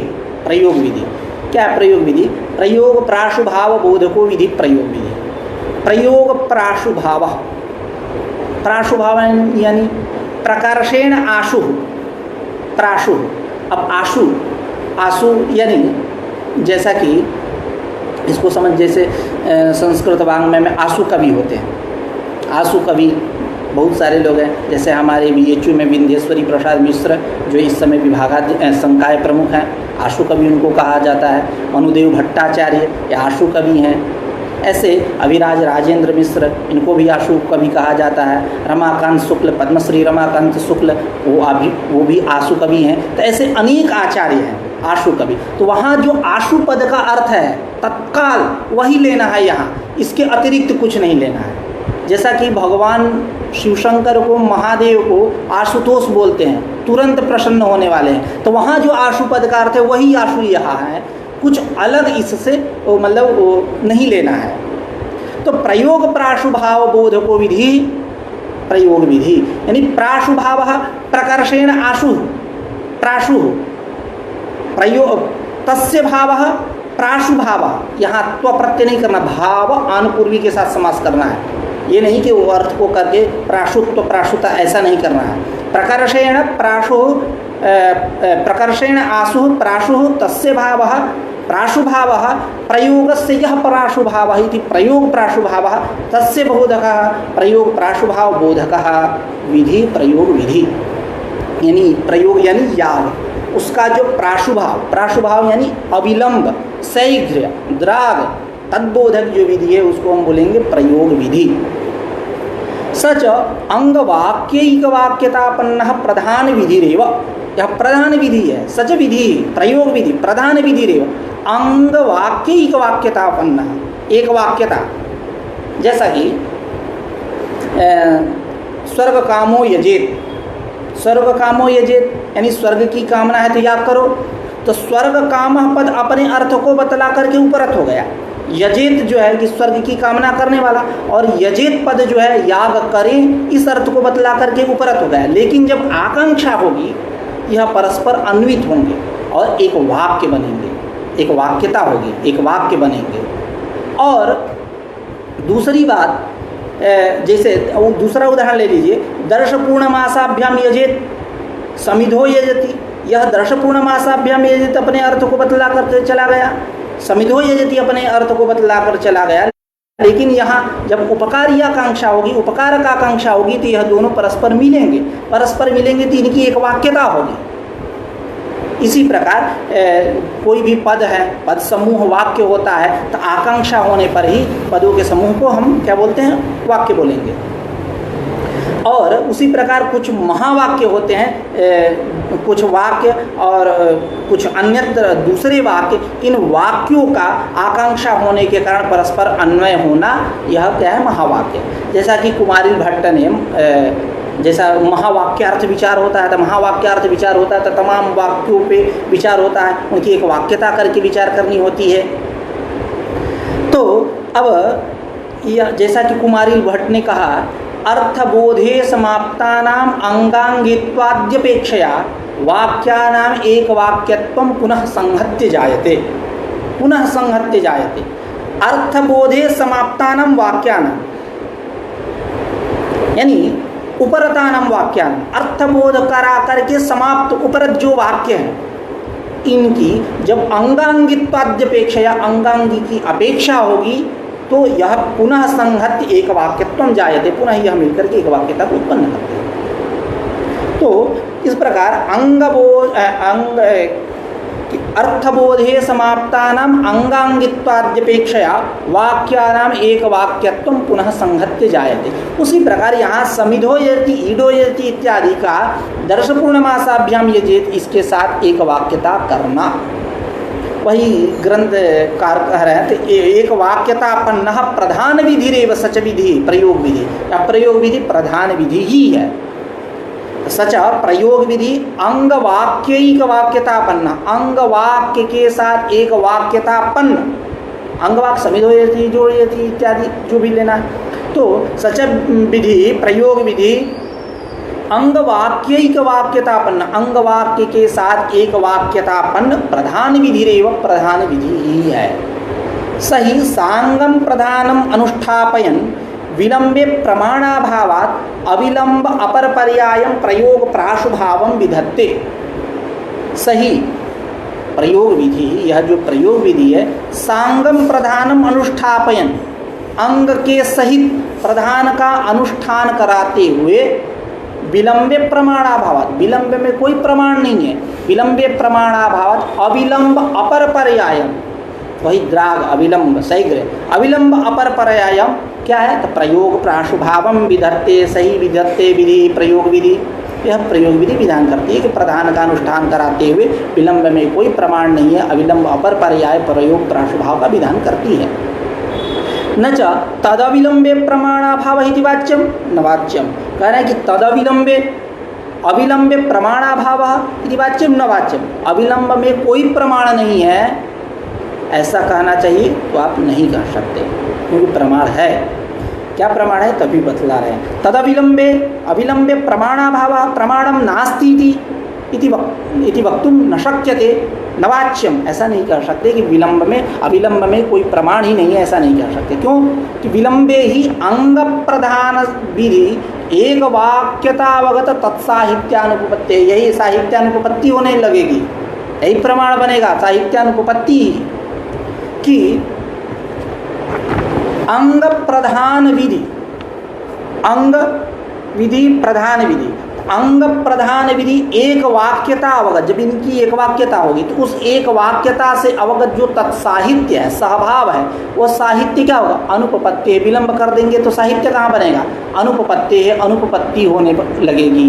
प्रयोग विधि क्या है? प्रयोग विधि प्रयोग प्राशुभाव बोधको विधि प्रयोग विधि। प्रयोग प्राशुभाव, प्राशुभाव यानी प्रकर्षेण आशु, प्राशु। अब आशु, आशु यानी जैसा कि इसको समझ, जैसे संस्कृत वाङ्मय में आशु कवि होते हैं। आशु कवि बहुत सारे लोग हैं, जैसे हमारे BHU में विंध्येश्वरी प्रसाद मिश्र जो इस समय विभागाध्यक्ष संकाय प्रमुख हैं, आशु कवि उनको कहा जाता है। अनुदेव भट्टाचार्य ये आशु कवि हैं। ऐसे अभिराज राजेंद्र मिश्र, इनको भी आशु कवि कहा जाता है। रमाकांत शुक्ल, पद्मश्री रमाकांत शुक्ल, वो भी आशु कवि हैं। तो ऐसे अनेक आचार्य हैं आशु कवि। तो वहाँ जो आशु पद का अर्थ है तत्काल वही लेना है यहाँ, इसके अतिरिक्त कुछ नहीं लेना है। जैसा कि भगवान शिवशंकर को, महादेव को आशुतोष बोलते हैं, तुरंत प्रसन्न होने वाले हैं। तो वहाँ जो आशु पद का अर्थ है वही आशु यहाँ है, कुछ अलग इससे मतलब वो नहीं लेना है। तो प्रयोग प्राशुभाव बोधको विधि प्रयोग विधि यानी प्राशुभाव प्रकर्षेण आशु, प्राशु प्रयोग तस्य भाव प्राशुभाव। यहाँ त्व प्रत्यय नहीं करना, भाव आनुपूर्वी के साथ समास करना है। ये नहीं कि वो अर्थ को करके प्राशुत्व प्राशुता ऐसा नहीं करना है। प्रकर्षेण प्राशु, प्रकर्षेण आशु प्राशु तस्य भावः प्राशुभावः प्रयोगस्य यः प्राशुभावः इति प्रयोग प्राशुभावः तस्य बोधकः प्रयोग प्राशुभाव बोधकः विधि प्रयोग विधि। यानी प्रयोग यानी याग, उसका जो प्राशुभाव, प्राशुभाव यानी अविलंब, शीघ्र, द्राग, तद्बोधक जो विधि है उसको हम बोलेंगे प्रयोग विधि। सच अंगवाक्यैक वाक्यतापन्न प्रधान विधिरेव, यह प्रधान विधि है। सच विधि प्रयोग विधि प्रधान विधिरेव अंगवाक्यैक वाक्यतापन्न, एक वाक्यता। जैसा कि स्वर्ग कामो यजेत, स्वर्ग कामो यजेत यानी स्वर्ग की कामना है तो याग करो। तो स्वर्ग काम पद अपने अर्थ को बतला करके उपरत हो गया। यजेत जो है कि स्वर्ग की कामना करने वाला, और यजेत पद जो है याग करें इस अर्थ को बतला करके उपरत हो गया। लेकिन जब आकांक्षा होगी यह परस्पर अन्वित होंगे और एक वाक्य बनेंगे, एक वाक्यता होगी, एक वाक्य बनेंगे। और दूसरी बात, जैसे दूसरा उदाहरण ले लीजिए, दर्श पूर्णमासाभ्याम यजेत समिधो यजति। यह दर्श पूर्णमासाभ्याम यजेत अपने अर्थ को बतला कर चला गया, समिधो यजति अपने अर्थ को बतला कर चला गया। लेकिन यहाँ जब उपकार की आकांक्षा होगी, उपकार का आकांक्षा होगी तो यह दोनों परस्पर मिलेंगे, परस्पर मिलेंगे तो इनकी एक वाक्यता होगी। इसी प्रकार कोई भी पद है, पद समूह वाक्य होता है, तो आकांक्षा होने पर ही पदों के समूह को हम क्या बोलते हैं? वाक्य बोलेंगे। और उसी प्रकार कुछ महावाक्य होते हैं, कुछ वाक्य और कुछ अन्यत्र दूसरे वाक्य, इन वाक्यों का आकांक्षा होने के कारण परस्पर अन्वय होना, यह क्या है? महावाक्य। जैसा कि कुमारिल भट्ट ने जैसा महावाक्यार्थ विचार होता है, तो महावाक्यार्थ विचार होता है तो तमाम वाक्यों पे विचार होता है, उनकी एक वाक्यता करके विचार करनी होती है। तो अब यह जैसा कि कुमारिल भट्ट ने कहा, अर्थबोधे समाप्तानाम अंगांगित्वाद्यपेक्षया वाक्यानाम एक वाक्यत्वं पुनः संहत्य जायते, पुनः संहत्य जायते। अर्थबोधे समाप्तानाम वाक्यानाम यानी उपरतानाम वाक्यानाम, अर्थबोध करा करके समाप्त उपरत जो वाक्य है इनकी जब अंगांगित्वाद्यपेक्षा या अंगांगी की अपेक्षा होगी तो यह पुनः संहत्य एक वाक्यत्वम जायते, पुनः यह मिलकर के एक वाक्यता को उत्पन्न करते हैं। तो इस प्रकार अर्थबोधे समाप्तानाम अंगांगित्वाद्यपेक्षया वाक्यानाम एक वाक्यत्वम पुनः संहत्य जायते। उसी प्रकार यहाँ समिधो यति ईडो यति इत्यादि का दर्शपूर्णमासाभ्याम यजेत, इसके साथ एक वाक्यता करना, वही ग्रंथकार कह रहे हैं। तो एक वाक्यतापन्नः प्रधान विधिरेव सच विधि प्रयोग विधि, या प्रयोग विधि प्रधान विधि ही है। सच प्रयोग विधि अंग वाक्यिक वाक्यतापन्न, अंग वाक्य के साथ एक वाक्यतापन्न, अंग वाक्य समिधो यति जोड़ यति इत्यादि जो भी लेना है। तो सच विधि प्रयोग विधि अंग वाक्यिक वाक्यतापन्न, अंग वाक्य के साथ एक वाक्यतापन्न प्रधान विधि रेव प्रधान विधि ही है। सही सांगम प्रधानम अनुष्ठापयन विलंबे प्रमाणाभावात् अविलंब अपर पर्यायम प्रयोग प्राशुभावम विधत्ते। सही प्रयोग विधि, यह जो प्रयोग विधि है, सांगम प्रधानम अनुष्ठापयन, अंग के सहित प्रधान का अनुष्ठान कराते हुए विलंबे प्रमाणाभावात्, विलंब में कोई प्रमाण नहीं है, विलंबे प्रमाणाभावात् अविलंब अपर पर्यायम, वही द्राग अविलंब शीघ्र, अविलंब अपर पर्यायम क्या है? तो प्रयोग प्राशुभावम विधत्ते, सही विधत्ते विधि प्रयोग विधि, यह प्रयोग विधि विधान करती है कि प्रधान का अनुष्ठान कराते हुए विलंब में कोई प्रमाण नहीं है, अविलंब अपर पर्याय प्रयोग प्राशुभाव का विधान करती है। न च तदविलंबे प्रमाणाभाव इति वाच्यम न वाच्यम, कह रहे हैं कि तदविलंबे अविलंबे प्रमाणाभाव इति वाच्यम न वाच्यम, अविलंब में कोई प्रमाण नहीं है ऐसा कहना चाहिए तो आप नहीं कह सकते, क्योंकि प्रमाण है। क्या प्रमाण है तभी बतला रहे हैं। तदविलंबे अविलंबे प्रमाणाभाव प्रमाणम नास्ति इति वक्तुम न शक्यते न वाच्यम, ऐसा नहीं कह सकते कि विलंब में अविलंब में कोई प्रमाण ही नहीं है, ऐसा नहीं कह सकते। क्यों कि विलंबे ही अंग प्रधान विधि एक वाक्यतावगत तत्साहित्यानुपपत्ति, यही साहित्यानुपपत्ति होने लगेगी, यही प्रमाण बनेगा साहित्यानुपपत्ति कि अंग प्रधान विधि, अंग विधि प्रधान विधि, अंग प्रधान विधि एक वाक्यता अवगत, जब इनकी एक वाक्यता होगी तो उस एक वाक्यता से अवगत जो तत्साहित्य है, सहभाव है, वो साहित्य क्या होगा? अनुपपत्ति है। विलंब कर देंगे तो साहित्य कहाँ बनेगा? अनुपपत्ति है, अनुपपत्ति होने लगेगी।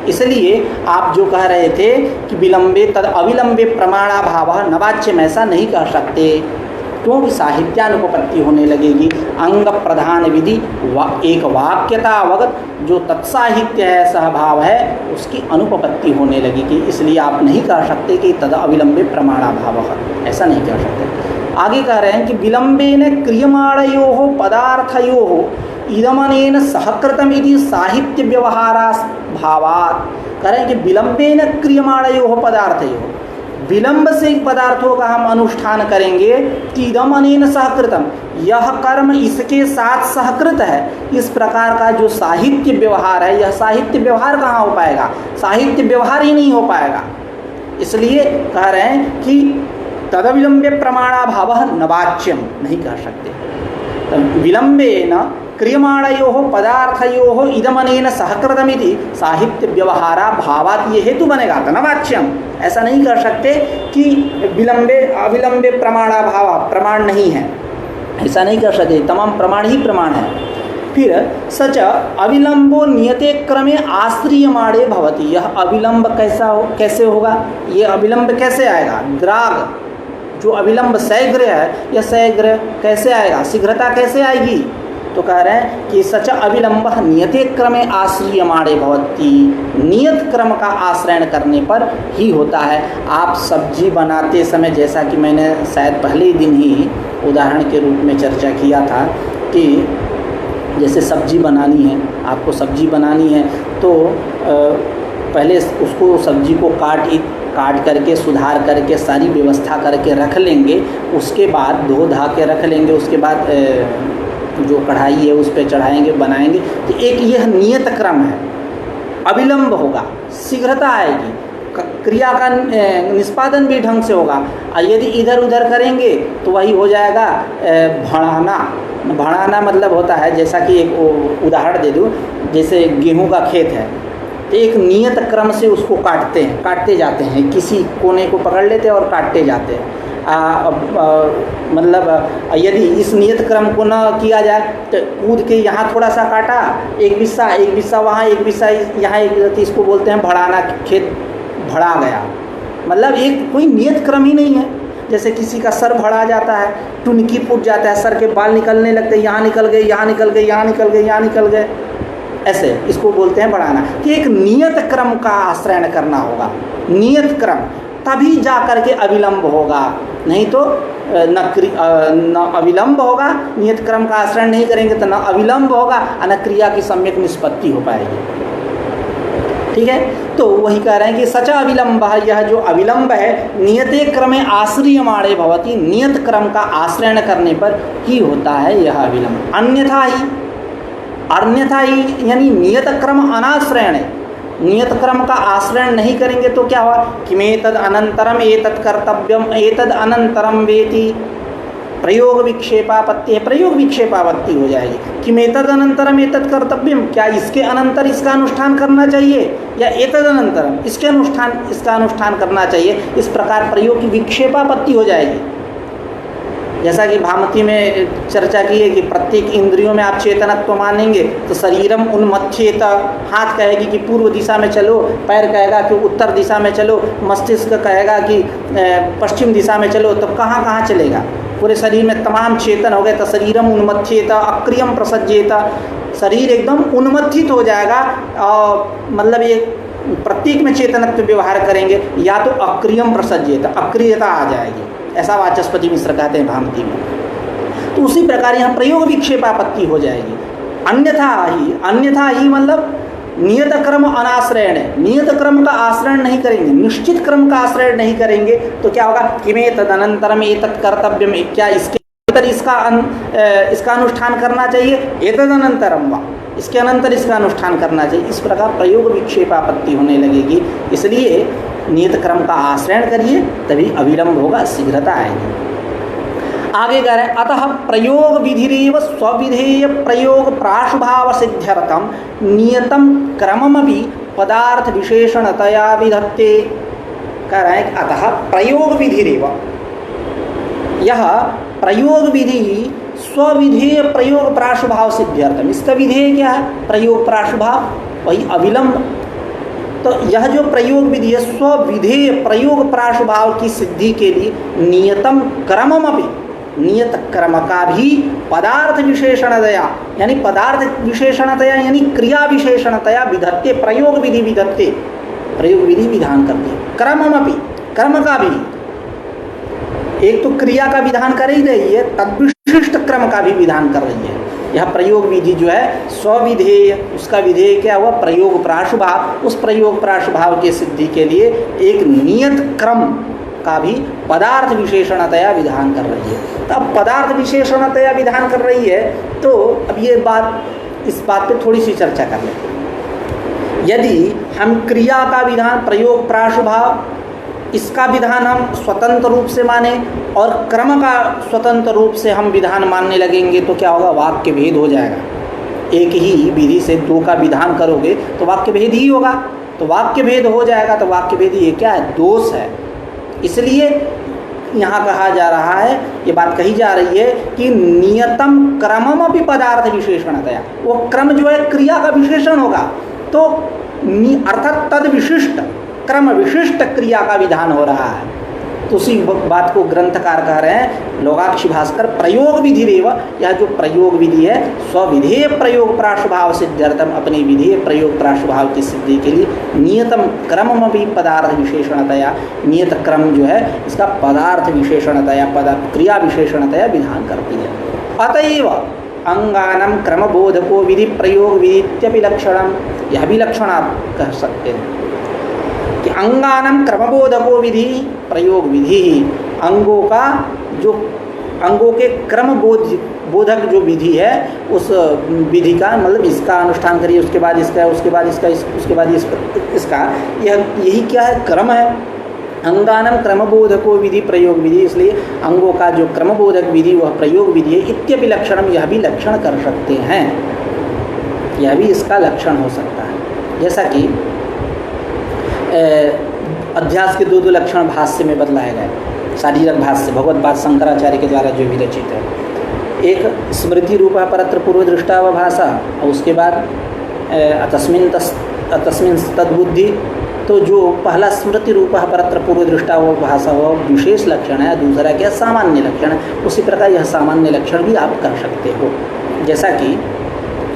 इसलिए आप जो कह रहे थे कि विलंबे तद अविलंबे प्रमाणाभाव न वाच्यम, ऐसा नहीं कह सकते, क्योंकि साहित्यानुपपत्ति होने लगेगी। अंग प्रधान विधि एक वाक्यता अवगत जो तत्साहित्य है, सहभाव है, उसकी अनुपपत्ति होने लगेगी। इसलिए आप नहीं कह सकते कि तद अविलंबे प्रमाणाभाव, ऐसा नहीं कह सकते। आगे कह रहे हैं कि विलंबेन क्रियमाणयोः पदार्थयोः इदमनेन सहकृतम इति साहित्य व्यवहाराभावात्, कह रहे हैं कि विलंबेन क्रियमाणयोः पदार्थयोः, विलंब से पदार्थों का हम अनुष्ठान करेंगे कि इदम अनेन सहकृतम, यह कर्म इसके साथ सहकृत है। इस प्रकार का जो साहित्य व्यवहार है, यह साहित्य व्यवहार कहाँ हो पाएगा? साहित्य व्यवहार ही नहीं हो पाएगा। इसलिए कह रहे हैं कि तदविलंबे प्रमाणाभावः न वाच्यम, नहीं कह सकते। विलंबेन क्रियमाणयोः पदार्थयोः इदमनेन सहकृतमिति साहित्य व्यवहारा भावात्, ये हेतु बनेगा तो न वाच्यम, ऐसा नहीं कर सकते कि विलंबे अविलंबे प्रमाणाभाव, प्रमाण नहीं है, ऐसा नहीं कर सकते। तमाम प्रमाण ही प्रमाण है। फिर सच अविलंबो नियते क्रमे आश्रियमाणे भवति, यह अविलंब कैसे होगा? ये अविलंब कैसे आएगा? द्राग जो अविलंब शीघ्र है, यह शीघ्र कैसे आएगा? शीघ्रता कैसे आएगी? तो कह रहे हैं कि सच अविलंब नियते क्रमे आश्रियमाणे भवति, नियत क्रम का आश्रयण करने पर ही होता है। आप सब्जी बनाते समय, जैसा कि मैंने शायद पहले ही दिन ही उदाहरण के रूप में चर्चा किया था कि जैसे सब्जी बनानी है, आपको सब्जी बनानी है तो पहले उसको सब्जी को काट करके सुधार करके सारी व्यवस्था करके रख लेंगे, उसके बाद धो धा के रख लेंगे, उसके बाद जो कढ़ाई है उस पर चढ़ाएंगे, बनाएंगे। तो एक यह नियत क्रम है, अविलंब होगा, शीघ्रता आएगी। क्रिया का निष्पादन भी ढंग से होगा। और यदि इधर उधर करेंगे तो वही हो जाएगा भड़ाना। भड़ाना मतलब होता है, जैसा कि एक उदाहरण दे दूँ, जैसे गेहूं का खेत है तो एक नियत क्रम से उसको काटते जाते हैं, किसी कोने को पकड़ लेते हैं और काटते जाते हैं। मतलब यदि इस नियत क्रम को न किया जाए तो कूद के यहाँ थोड़ा सा काटा, एक बिस्सा वहाँ, एक बिस्सा यहाँ, एक, इसको बोलते हैं भड़ाना। खेत भड़ा गया, मतलब एक कोई नियत क्रम ही नहीं है। जैसे किसी का सर भड़ा जाता है, टुनकी फूट जाता है, सर के बाल निकलने लगते हैं, यहाँ निकल गए, यहाँ निकल गए, यहाँ निकल गए, यहाँ निकल गए, ऐसे इसको बोलते हैं बढ़ाना। कि एक नियत क्रम का आश्रय करना होगा, नियत क्रम, तभी जा करके अविलंब होगा। नहीं तो न अविलंब होगा, नियत क्रम का आश्रय नहीं करेंगे तो न अविलंब होगा और न क्रिया की सम्यक निष्पत्ति हो पाएगी। ठीक है, तो वही कह रहे हैं कि सच अविलंब, यह जो अविलंब है नियते क्रमे आश्रियमाणे भवति, नियत क्रम का आश्रय करने पर ही होता है यह अविलंब। अन्यथा ही यानी नियत क्रम अनाश्रयण, नियत क्रम का आश्रय नहीं करेंगे तो क्या हुआ, किमेतद अनंतरम एतत् कर्तव्यम एतद अनंतरम वेति, प्रयोग विक्षेपापत्ति है, प्रयोग विक्षेपापत्ति हो जाएगी। किमेतद अनंतरम एतत् कर्तव्यम, क्या इसके अनंतर इसका अनुष्ठान करना चाहिए, या एतद अनंतरम इसका अनुष्ठान करना चाहिए, इस प्रकार प्रयोग की विक्षेपापत्ति हो जाएगी। जैसा कि भामती में चर्चा की है कि प्रत्येक इंद्रियों में आप चेतनत्व मानेंगे तो शरीरम उन्मत्थेत, हाथ कहेगी कि पूर्व दिशा में चलो, पैर कहेगा कि उत्तर दिशा में चलो, मस्तिष्क कहेगा कि पश्चिम दिशा में चलो, तो कहाँ कहाँ चलेगा, पूरे शरीर में तमाम चेतन हो गए तो शरीरम उन्मत्थेत अक्रियम प्रसज्जेत, शरीर एकदम उन्मत्थित हो जाएगा। और मतलब ये प्रत्येक में चेतनत्व व्यवहार करेंगे, या तो अक्रियम प्रसज्जेत, अक्रियता आ जाएगी, ऐसा वाचस्पति मिश्र कहते हैं भामती में। तो उसी प्रकार यहाँ प्रयोग विक्षेपापत्ति हो जाएगी। अन्यथा ही मतलब नियत क्रम अनाश्रयण है, नियत क्रम का आश्रय नहीं करेंगे, निश्चित क्रम का आश्रय नहीं करेंगे तो क्या होगा, किमे तदनंतरम एतत् कर्तव्यम, क्या इसके अंतर इसका अनुष्ठान करना चाहिए, एतदनंतरम वा, इसके अनंतर इसका अनुष्ठान करना चाहिए। इस प्रकार प्रयोग विक्षेपापत्ति होने लगेगी। इसलिए नियत क्रम का आश्रय करिए तभी अविलंब होगा, शीघ्रता आएगी। आगे कह रहे हैं, अतः प्रयोग विधिरेव स्वविधेय प्रयोग प्राशुभाव सिद्ध्यर्थम नियतम क्रममपि पदार्थ विशेषणतया विधत्ते। कह रहे हैं अतः प्रयोग विधिरेव, यह प्रयोग विधि स्वविधेय प्रयोग प्राशुभाव सिद्ध्यर्थम, इसका विधेय क्या है, प्रयोग प्राशुभाव, वही अविलंब। तो यह जो प्रयोग विधि है स्वविधेय प्रयोग प्राशुभाव की सिद्धि के लिए नियतम क्रममपि, नियत क्रम का भी पदार्थ विशेषणतया यानी पदार्थ विशेषणतया यानी क्रिया विशेषणतया विधत्ते, प्रयोग विधि विधत्ते, प्रयोग विधि विधान करते, क्रममपि क्रम का भी, एक तो क्रिया का विधान कर ही रही है, तद्विशिष्ट क्रम का भी विधान कर रही है। यह प्रयोग विधि जो है स्वविधेय, उसका विधेय क्या हुआ, प्रयोग प्राशुभाव, उस प्रयोग प्राशुभाव के सिद्धि के लिए एक नियत क्रम का भी पदार्थ विशेषणतया विधान कर रही है। तो अब पदार्थ विशेषणतया विधान कर रही है तो अब ये बात, इस बात पे थोड़ी सी चर्चा कर लेते हैं। यदि हम क्रिया का विधान प्रयोग प्राशुभाव, इसका विधान हम स्वतंत्र रूप से माने और क्रम का स्वतंत्र रूप से हम विधान मानने लगेंगे तो क्या होगा, वाक्य भेद हो जाएगा। एक ही विधि से दो का विधान करोगे तो वाक्य भेद ही होगा, तो वाक्य भेद हो जाएगा, तो वाक्य भेद ये क्या है, दोष है। इसलिए यहाँ कहा जा रहा है, ये बात कही जा रही है कि नियतम क्रममपि पदार्थ विशेषणतया, वो क्रम जो है क्रिया का विशेषण होगा, तो अर्थात तद विशिष्ट क्रम विशिष्ट क्रिया का विधान हो रहा है। तो उसी बात को ग्रंथकार कह रहे हैं लोकाक्षी भास्कर, प्रयोग विधि रेव, यह जो प्रयोग विधि है स्वविधेय प्रयोग प्राशुभाव सिद्ध्यर्थम, अपनी विधेय प्रयोग प्राशुभाव की सिद्धि के लिए नियतम क्रममपि पदार्थ विशेषणतया, नियत क्रम जो है इसका पदार्थ विशेषणतया, क्रिया विशेषणतया विधान करती है। अतएव अंगानम क्रमबोधको विधि प्रयोग विधित्यपि लक्षणम, यह भी लक्षण आप कह सकते हैं कि अंगानम क्रमबोधको विधि प्रयोग विधि, अंगों का जो अंगों के क्रम बोधक जो विधि है उस विधि का मतलब इसका अनुष्ठान करिए, उसके बाद इसका, उसके बाद इसका, उसके बाद इसका, यही क्या है, क्रम है। अंगानम क्रमबोधको विधि प्रयोग विधि, इसलिए अंगों का जो क्रमबोधक विधि वह प्रयोग विधि है। इत्यपि लक्षणम, यह भी लक्षण कर सकते हैं, यह भी इसका लक्षण हो सकता है। जैसा कि अध्यास के 2 लक्षण भाष्य में बतलाए गए, शारीरक भाष्य भगवत शंकराचार्य के द्वारा जो विरचित है। एक स्मृति रूप परत्र पूर्व दृष्टावभाषा, और उसके बाद अतस्मिन् तद्बुद्धि। तो जो पहला स्मृति रूप परत्र पूर्व दृष्टावभाषा वह विशेष लक्षण है, दूसरा क्या सामान्य लक्षण है। उसी प्रकार यह सामान्य लक्षण भी आप कर सकते हो। जैसा कि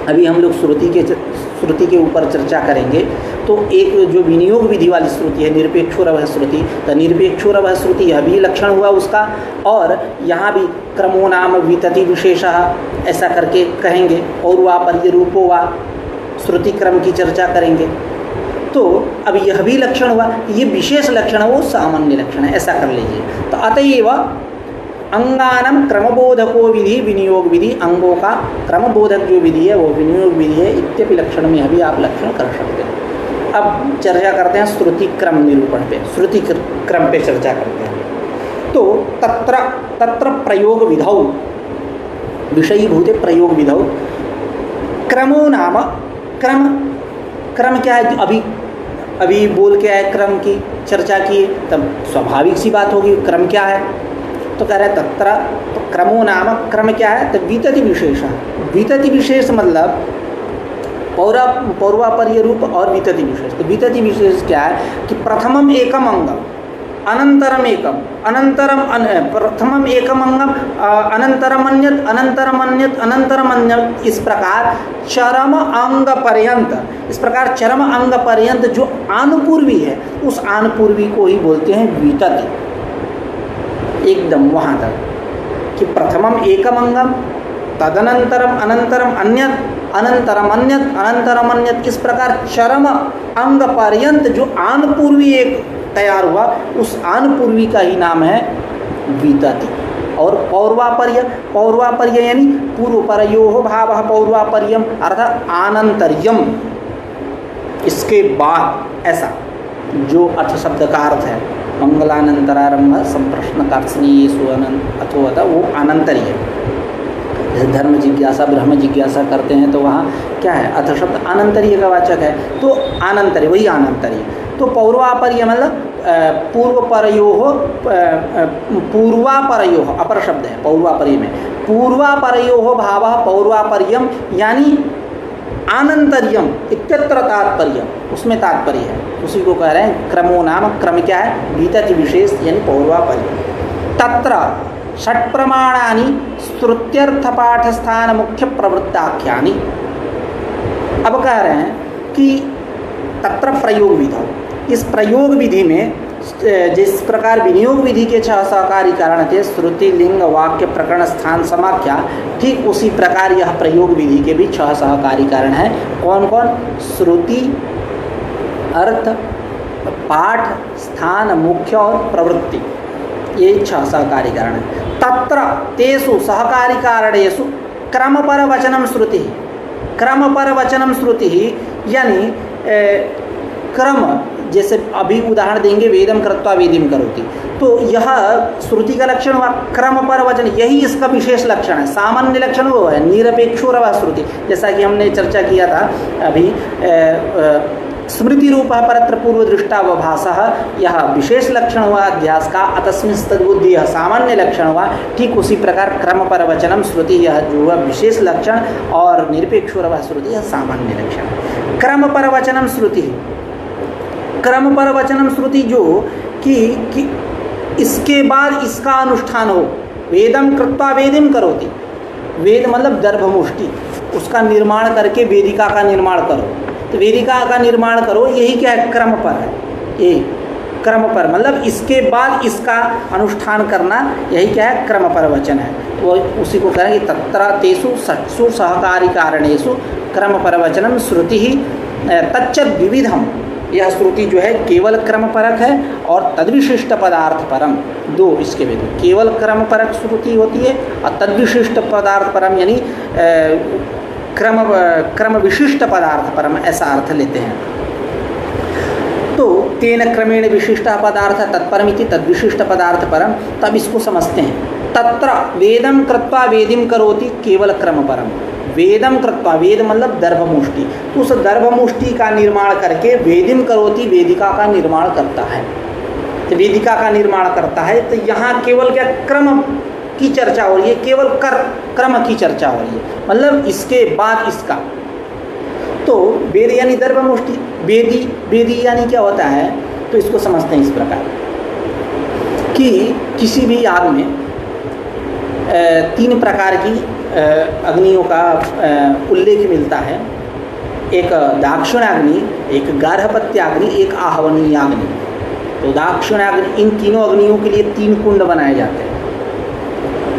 अभी हम लोग श्रुति के ऊपर चर्चा करेंगे, तो एक जो विनियोग विधि वाली श्रुति है निरपेक्षोरवह श्रुति, तो निरपेक्षोरवह श्रुति यह भी लक्षण हुआ उसका। और यहाँ भी क्रमो नाम वितति विशेषः ऐसा करके कहेंगे, और वा पर्य रूपो वा, श्रुति क्रम की चर्चा करेंगे। तो अब यह भी लक्षण हुआ, ये विशेष लक्षण है, वो सामान्य लक्षण है, ऐसा कर लीजिए। तो अतएव अंगानम क्रमबोधको विधि विनियोग विधि, अंगों का क्रमबोधक जो विधि है वो विनियोग विधि है। इत्यपि लक्षण में अभी आप लक्षण कर सकते हैं। अब चर्चा करते हैं श्रुति क्रम निरूपण पे, श्रुति क्रम पे चर्चा करते हैं। तो तत्र प्रयोग विधौ, विषयीभूते प्रयोग विधौ क्रमो नाम, क्रम क्या है, अभी बोल के आए क्रम की चर्चा की, तब स्वाभाविक सी बात होगी क्रम क्या है। तो कह रहे तत्र, तो क्रमो नाम, क्रम क्या है, तो वितति विशेष। वितति विशेष मतलब पौर्वापर्य रूप और वितति विशेष। तो वितति विशेष क्या है कि प्रथमम एकम अंगम अनंतरम एकम, प्रथमम एकम अंगम अनंतरम अन्यत, अनंतरम अन्यत, अनंतरम अन्यत, इस प्रकार चरम अंग पर्यंत, इस प्रकार चरम अंग पर्यंत जो आनुपूर्वी है उस आनुपूर्वी को ही बोलते हैं वितति। एकदम वहाँ तक कि प्रथमम एकम अंगम, तदनंतरम अनंतरम अन्यत, अनंतरम अन्यत, अनंतरम अन्यत, इस प्रकार चरम अंग पर्यंत जो आनुपूर्वी एक तैयार हुआ उस आनुपूर्वी का ही नाम है वितति। और पौर्वापर्य यानी पूर्वपरयोः भावः पौर्वापर्यम अर्थात आनंतर्यम, इसके बाद, ऐसा जो अर्थ शब्द का अर्थ है। मंगलानंतरारंभ संप्रश्नकार्षणीयेषु अथवा वो अनंतर्य। जैसे धर्म जिज्ञासा ब्रह्म जिज्ञासा करते हैं तो वहाँ क्या है, अथ शब्द अनंतर्य का वाचक है, तो आनंतर्य वही आनंतर्य। तो पौर्वापर्य मतलब पूर्वापरयोः अपर शब्द है पौर्वापर्य में, पूर्वापरयोः भावः पौर्वापर्यम यानी आनंतर्यम इत्यत्र तात्पर्य, उसमें तात्पर्य है, उसी को कह रहे हैं क्रमो नाम। क्रम क्या है, वितति विशेष यानी पौर्वापर्य। तत्र षट् प्रमाणानि श्रुत्यर्थ पाठ स्थान मुख्य प्रवृत्ताख्यानि। अब कह रहे हैं कि तत्र प्रयोग विधौ, इस प्रयोग विधि में जिस प्रकार विनियोग विधि के 6 सहकारी कारण थे, श्रुति लिंग वाक्य प्रकरण स्थान समाख्या, ठीक उसी प्रकार यह प्रयोग विधि के भी 6 सहकारी कारण हैं। कौन कौन, श्रुति, अर्थ, पाठ, स्थान, मुख्य और प्रवृत्ति, ये 6 सहकारी कारण हैं। तत्र तेषु सहकारी कारणेषु क्रमपर वचनम श्रुति, क्रमपर वचनम श्रुति यानी क्रम, जैसे अभी उदाहरण देंगे वेदम कृत्वा वेदिम करोति, तो यह श्रुति का लक्षण हुआ, क्रम पर वचन यही इसका विशेष लक्षण है। सामान्य लक्षण वो है निरपेक्षोरवा श्रुति, जैसा कि हमने चर्चा किया था अभी स्मृति रूप परत्र पूर्व दृष्टावभासः, यह विशेष लक्षण हुआ अध्यास का। अतस्मिन् तद्बुद्धि, यह सामान्य लक्षण हुआ। ठीक उसी प्रकार क्रम पर वचनम श्रुति, यह जो हुआ विशेष लक्षण, और निरपेक्षोरवा श्रुति यह सामान्य लक्षण। क्रम पर वचनम श्रुति, क्रम पर वचनम श्रुति जो कि इसके बाद इसका अनुष्ठान हो। वेदम कृत्वा वेदिम करोति, वेद मतलब दर्भमुष्टि, उसका निर्माण करके वेदिका का निर्माण करो, तो वेदिका का निर्माण करो, यही क्या है, क्रम पर है। ये क्रम पर मतलब इसके बाद इसका अनुष्ठान करना, यही क्या है, क्रम पर वचन है। वो उसी को कहेंगे तत्र तेषु षट्सु सहकारी कारणेषु क्रम पर वचनम श्रुति ही तच्च विविधम, यह श्रुति जो है केवल क्रम परक है और तद्विशिष्ट पदार्थ परम, दो इसके भेद। केवल क्रम परक श्रुति होती है और तद्विशिष्ट पदार्थ परम यानी क्रम विशिष्ट पदार्थ परम, ऐसा अर्थ लेते हैं। तो तेन क्रमेण विशिष्ट पदार्थ तत्परमिति तद्विशिष्ट पदार्थ परम। तब इसको समझते हैं। तत्र वेदम कृत्वा वेदिम करोति केवल क्रम परम। वेदम कृत्वा, वेद मतलब दर्भमुष्टि, उस दर्भमुष्टि का निर्माण करके वेदिम करोति, वेदिका का निर्माण करता है। तो वेदिका का निर्माण करता है, तो यहाँ केवल क्या क्रम की चर्चा हो रही है, केवल क्रम की चर्चा हो रही है, मतलब इसके बाद इसका। तो वेद यानी दर्भमुष्टि, वेदी, वेदी यानी क्या होता है, तो इसको समझते हैं इस प्रकार कि किसी भी याग में 3 प्रकार की अग्नियों का उल्लेख मिलता है। एक दाक्षिणाग्नि, एक गार्हपत्याग्नि, एक आहवनीय अग्नि। तो दाक्षिणाग्नि, इन तीनों अग्नियों के लिए 3 कुंड बनाए जाते हैं।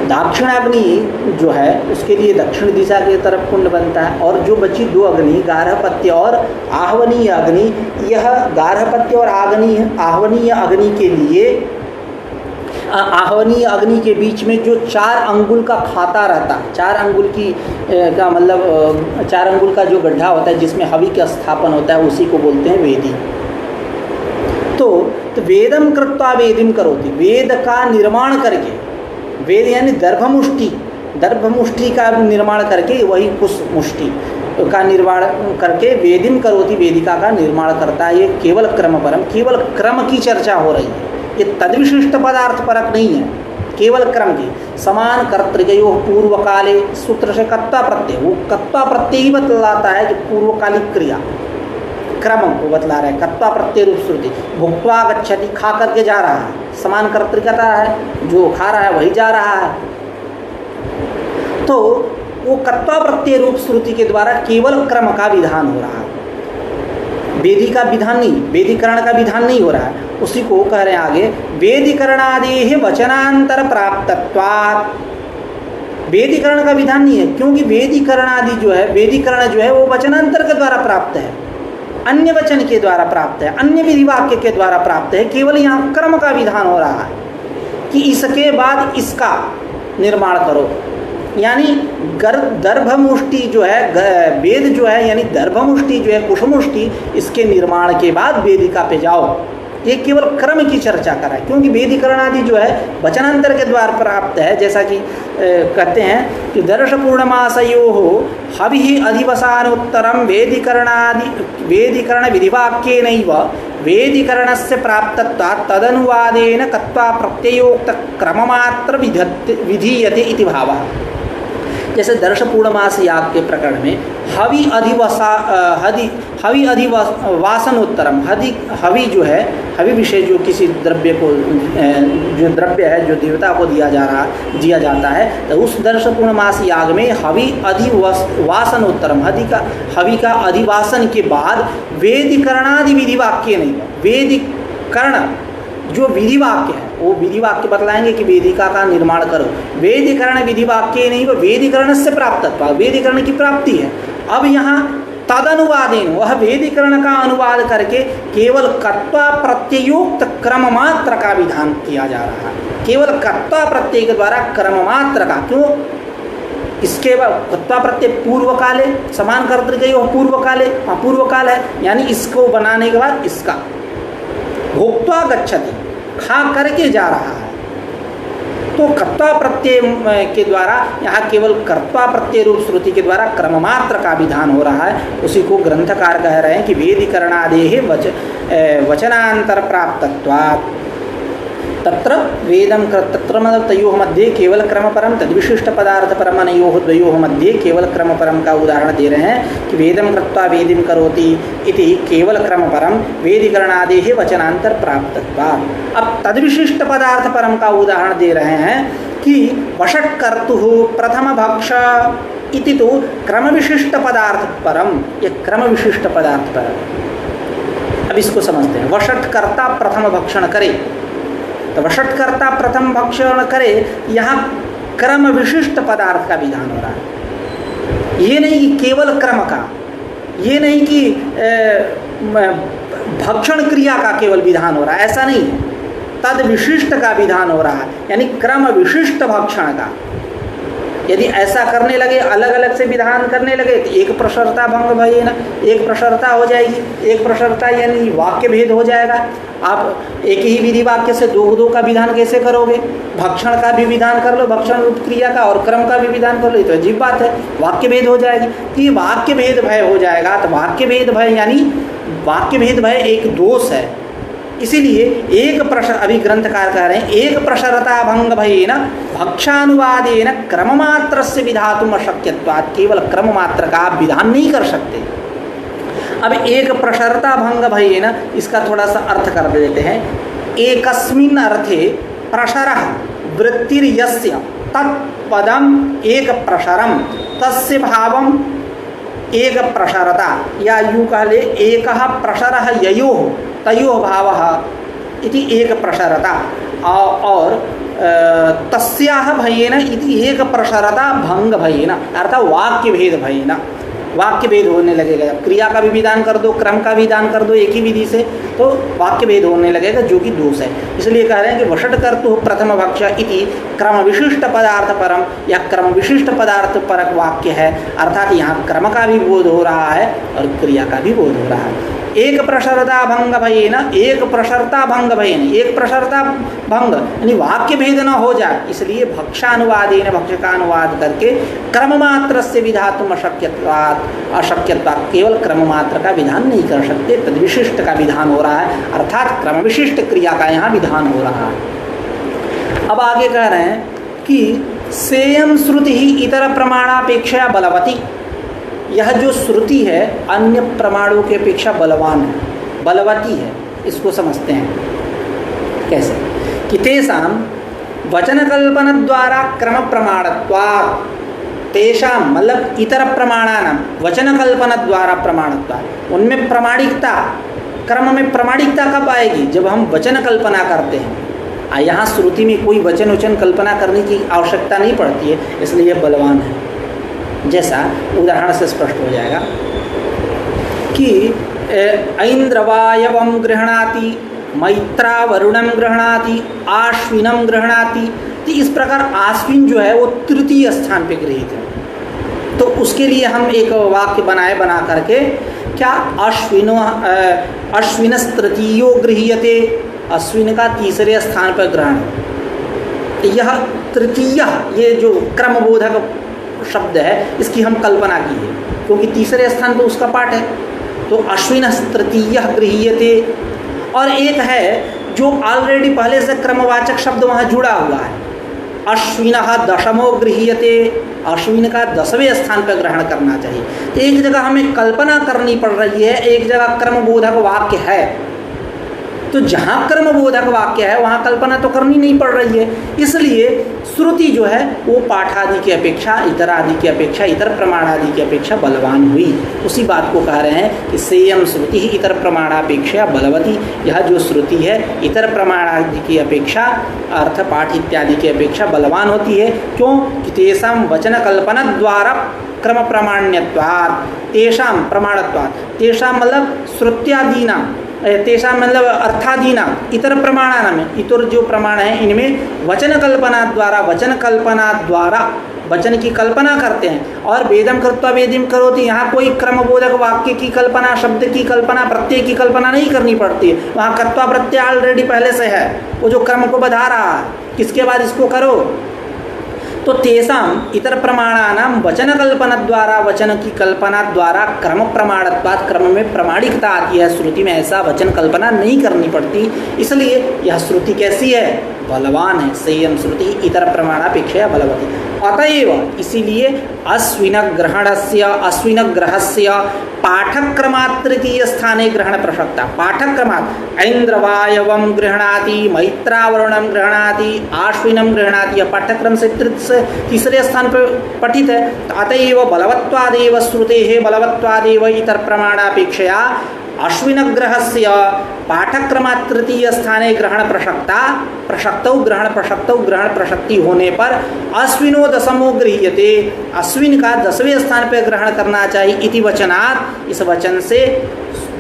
दाक्षिणाग्नि जो है उसके लिए दक्षिण दिशा की तरफ कुंड बनता है, और जो बची 2 अग्नि गार्हपत्य और आहवनीय अग्नि, यह गार्हपत्य और आहवनीय अग्नि के लिए, आहवनीय अग्नि के बीच में जो 4 अंगुल का खाता रहता है, 4 अंगुल की का मतलब 4 अंगुल का जो गड्ढा होता है जिसमें हवि का स्थापन होता है, उसी को बोलते हैं वेदी। तो वेदम कृत्वा वेदिम करोति, वेद का निर्माण करके, वेद यानी दर्भमुष्टि, दर्भमुष्टि का निर्माण करके वही कुश मुष्टि का निर्माण करके वेदिम करोति, वेदिका का निर्माण करता है। ये केवल क्रम परम, केवल क्रम की चर्चा हो रही है, ये तद्विशिष्ट पदार्थ परक नहीं है, केवल क्रम की। समान कर्तृकयो पूर्व काले, सूत्र से कत्ता प्रत्यय, वो कत्ता प्रत्यय ही बतलाता है कि पूर्वकालिक क्रिया क्रम को बतला रहे हैं। कत्ता प्रत्यय रूप श्रुति, भुक्त्वा गच्छति, खा करके जा रहा है, समान कर्तृकता है, जो खा रहा है वही जा रहा है। तो वो कत्ता प्रत्यय रूप श्रुति के द्वारा केवल क्रम का विधान हो रहा है, वेदी का विधान नहीं, वेदीकरण का विधान नहीं हो रहा है। उसी को कह रहे हैं आगे, वेदीकरणादि वचनांतर प्राप्तत्वात्, वेदीकरण का विधान नहीं है, क्योंकि वेदीकरण आदि जो है, वेदीकरण जो है वो वचनांतर के द्वारा प्राप्त है, अन्य वचन के द्वारा प्राप्त है, अन्य विधि वाक्य के द्वारा प्राप्त है। केवल यहाँ क्रम का विधान हो रहा है कि इसके बाद इसका निर्माण करो, यानी दर्भमुष्टि जो है, वेद जो है यानी दर्भमुष्टि जो है, कुशमुष्टि, इसके निर्माण के बाद वेदिका पे जाओ। ये केवल क्रम की चर्चा करा है, क्योंकि वेदीकरण आदि जो है वचनांतर के द्वारा प्राप्त है। जैसा कि कहते हैं कि दर्श पूर्णमासयोः हविः अधिवसानोत्तरम वेदीकरण विधिवाक्येनैव वेदीकरणस्य प्राप्तत्वात् तदनुवादेन कत्वा प्रत्ययोक्त क्रममात्र विधीयते इति भावः। जैसे दर्श पूर्णमास याग के प्रकरण में हवि अधिवासनोत्तरम, हवि जो है, हवि विषय जो किसी द्रव्य को, जो द्रव्य है जो देवता को दिया जाता है, तो उस दर्श पूर्णमास याग में हवि अधिवासनोत्तरम, हवि का अधिवासन के बाद वेदीकरणादि विधि वाक्य नहीं, वेदीकरण जो विधि वाक्य है वो विधि वाक्य बतलाएंगे कि वेदिका का निर्माण करो। वेदीकरण विधि वाक्य नहीं, वो वेदीकरण से प्राप्त, वेदीकरण की प्राप्ति है। अब यहाँ तदनुवादेन, वह वेदीकरण का अनुवाद करके केवल कत्वा प्रत्ययोक्त क्रम मात्र का विधान किया जा रहा है, केवल कत्वा प्रत्यय के द्वारा क्रम मात्र का। क्यों? इसके बाद कत्वा प्रत्यय पूर्व काले, समान कर्तृकयो पूर्व काले, पूर्व काल है, यानी इसको बनाने के बाद इसका भोक्त्वा गच्छति, खा करके जा रहा है। तो कर्ता प्रत्यय के द्वारा यहाँ केवल कर्ता प्रत्यय रूप श्रुति के द्वारा क्रममात्र का विधान हो रहा है। उसी को ग्रंथकार कह रहे हैं कि वेदीकरणादेः वचनांतर प्राप्तत्वात् तत्र वेदम तत्र मतलब तयोः मध्ये केवल क्रम परम तद्विशिष्ट पदार्थ परम अनयोः द्वयोः मध्ये केवल क्रम परम का उदाहरण दे रहे हैं कि वेदम कृत्वा वेदिम करोति इति केवल क्रम परम वेदीकरणादेः वचनांतर प्राप्तत्वात्। अब तद्विशिष्ट पदार्थ परम का उदाहरण दे रहे हैं कि वषट्कर्तुः प्रथम भक्ष इति तो क्रम विशिष्ट पदार्थ परम, ये क्रम विशिष्ट पदार्थ परम। अब इसको समझते हैं। वषट्कर्ता प्रथम भक्षण करे, तो वषट्कर्ता प्रथम भक्षण करे, यहाँ क्रम विशिष्ट पदार्थ का विधान हो रहा है। ये नहीं कि केवल क्रम का, ये नहीं कि भक्षण क्रिया का केवल विधान हो रहा है, ऐसा नहीं है, तद विशिष्ट का विधान हो रहा है, यानी क्रम विशिष्ट भक्षण का। यदि ऐसा करने लगे, अलग अलग से विधान करने लगे, तो एक प्रशरता भंग भई ना, एक प्रशरता हो जाएगी, एक प्रशरता यानी वाक्य भेद हो जाएगा। आप एक ही विधि वाक्य से दो का विधान कैसे करोगे? भक्षण का भी विधान कर लो, भक्षण रूप क्रिया का, और क्रम का भी विधान कर लो, तो अजीब बात है, वाक्य भेद हो जाएगी। तो ये वाक्य भेद भय हो जाएगा, तो वाक्य भेद भय यानी वाक्य भेद भय एक दोष है। इसीलिए एक प्रशर, अभी ग्रंथकार कह रहे हैं, एक प्रशरता भंग भयेन भक्षानुवादेन क्रम मात्र से विधातुम अशक्यत्वात्, केवल क्रम मात्र का आप विधान नहीं कर सकते। अब एक प्रशरता भंग भयेन, इसका थोड़ा सा अर्थ कर देते हैं। एकस्मिन् अर्थे प्रशरः वृत्तिर्यस्य तत्पदम एक प्रशरम तस्य भावम एक प्रशरता, या यूँ कह ले एकः प्रशरः ययोः तयोः भावः इति एक प्रशरता, और तस्याः भयेन इति एक प्रशरता भंग भयेन, अर्थात वाक्य भेद भयेन, वाक्य भेद होने लगेगा। क्रिया का भी विधान कर दो, क्रम का विधान कर दो एक ही विधि से, तो वाक्य भेद होने लगेगा, जो कि दोष है। इसलिए कह रहे हैं कि वषट कर्तु प्रथम भक्ष इति क्रम विशिष्ट पदार्थ परम, या क्रम विशिष्ट पदार्थ परक वाक्य है, अर्थात यहाँ क्रम का भी बोध हो रहा है और क्रिया का भी बोध हो रहा है। एक प्रशरता भंग भयेन, एक प्रशरता भंग भयेन, एक प्रशरता भंग यानी वाक्य भेद न हो जाए, इसलिए भक्षानुवादेन, भक्ष का अनुवाद करके क्रम मात्र से विधातुम अशक्यत्वात्, केवल क्रम मात्र का विधान नहीं कर सकते, तद विशिष्ट का विधान हो रहा है, अर्थात क्रम विशिष्ट क्रिया का यहाँ विधान हो रहा है। अब आगे कह रहे हैं कि सेयम श्रुति ही इतर प्रमाणापेक्षा बलवती, यह जो श्रुति है अन्य प्रमाणों के अपेक्षा बलवान है, बलवती है। इसको समझते हैं कैसे कि तेषां वचन कल्पन द्वारा क्रम प्रमाणत्वात्, तेषां मतलब इतर प्रमाणानां वचन कल्पन द्वारा प्रमाणत्वात्, उनमें प्रमाणिकता, क्रम में प्रमाणिकता कब आएगी? जब हम वचन कल्पना करते हैं। यहाँ श्रुति में कोई वचन कल्पना करने की आवश्यकता नहीं पड़ती है, इसलिए यह बलवान है। जैसा उदाहरण से स्पष्ट हो जाएगा कि ऐन्द्रवायवं गृह्णाति, मैत्रावरुणं गृह्णाति, आश्विनं गृह्णाति, तो इस प्रकार आश्विन जो है वो तृतीय स्थान पे गृहीत है। तो उसके लिए हम एक वाक्य बना करके, क्या अश्विनस्तृतीयो गृह्यते, अश्विन का तीसरे स्थान पर ग्रहण। यह तृतीय, ये जो क्रमबोधक शब्द है, इसकी हम कल्पना की है, क्योंकि तीसरे स्थान पर उसका पाठ है। तो अश्विन तृतीय गृह्यते, और एक है जो ऑलरेडी पहले से क्रमवाचक शब्द वहाँ जुड़ा हुआ है, अश्विन दशमो गृह्यते, अश्विन का 10वें स्थान पर ग्रहण करना चाहिए। तो एक जगह हमें कल्पना करनी पड़ रही है, एक जगह क्रमबोधक वाक्य है, तो जहाँ कर्मबोधक वाक्य है वहाँ कल्पना तो करनी नहीं पड़ रही है। इसलिए श्रुति जो है वो पाठ आदि की अपेक्षा, इतर आदि की अपेक्षा, इतर प्रमाण आदि की अपेक्षा बलवान हुई। उसी बात को कह रहे हैं कि सेयम श्रुति ही इतर प्रमाणापेक्षा बलवती। यह जो श्रुति है इतर प्रमाण आदि की अपेक्षा, अर्थ पाठ इत्यादि की अपेक्षा बलवान होती है। क्यों? कि तेषां वचन कल्पना द्वारा क्रम प्रामाण्यत्वात्, तेषां प्रमाणत्वात्, तेषां मतलब श्रुत्यादीनां, तेषां मतलब अर्थादीना, इतर प्रमाणानां में, इतर जो प्रमाण है इनमें वचन कल्पना द्वारा वचन की कल्पना करते हैं। और वेदम कृत्वा वेदिम करोति, यहाँ कोई क्रमबोधक वाक्य की कल्पना, शब्द की कल्पना, प्रत्यय की कल्पना नहीं करनी पड़ती है। वहाँ कर्त्वा प्रत्यय ऑलरेडी पहले से है, वो जो क्रम को बता रहा है, किसके बाद इसको करो। तो तेषां इतर प्रमाणानां वचन कल्पना द्वारा, वचन की कल्पना द्वारा क्रम प्रमाणत्वात्, क्रम में प्रमाणिकता आती है। श्रुति में ऐसा वचन कल्पना नहीं करनी पड़ती, इसलिए यह श्रुति कैसी है? बलवान है। संयम श्रुति इतर प्रमाणापेक्षया बलवती। अतएव इसीलिए अश्विन ग्रहस्य पाठक्रमात् तृतीय स्थाने ग्रहण प्रसक्ता। पाठक्रमात् ऐन्द्रवायवं गृह्णाति, मैत्रावरुणं गृह्णाति, आश्विनं गृह्णाति, यह पाठ्यक्रम से तीसरे स्थान पर पठित है। अतएव बलवत्वादेव श्रुतेः बलवत्वादेव इतर प्रमाणापेक्षया अश्विन ग्रहस्य पाठक्रमात् तृतीय स्थाने ग्रहण प्रसक्तौ ग्रहण प्रसक्ति होने पर अश्विनो दशमो गृह्यते, अश्विन का 10वें स्थान पर ग्रहण करना चाहिए। इति वचनात्, इस वचन से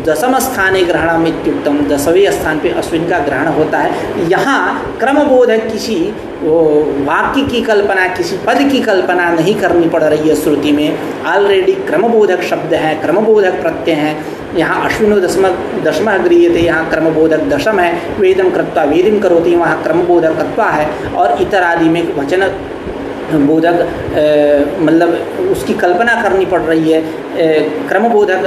दशम स्थाने ग्रहणम इत्युक्तम, 10वें स्थान पे अश्विन का ग्रहण होता है। यहाँ क्रमबोधक किसी वाक्य की कल्पना, किसी पद की कल्पना नहीं करनी पड़ रही है श्रुति में, ऑलरेडी क्रमबोधक शब्द है, क्रमबोधक प्रत्यय हैं। यहाँ अश्विनो दशमः गृह्यते, यहाँ क्रमबोधक दशम है। वेदम कृत्वा वेदिम करोति, वहाँ क्रमबोधक तत्वा है। और इतर आदि में वचन बोधक मतलब उसकी कल्पना करनी पड़ रही है, क्रमबोधक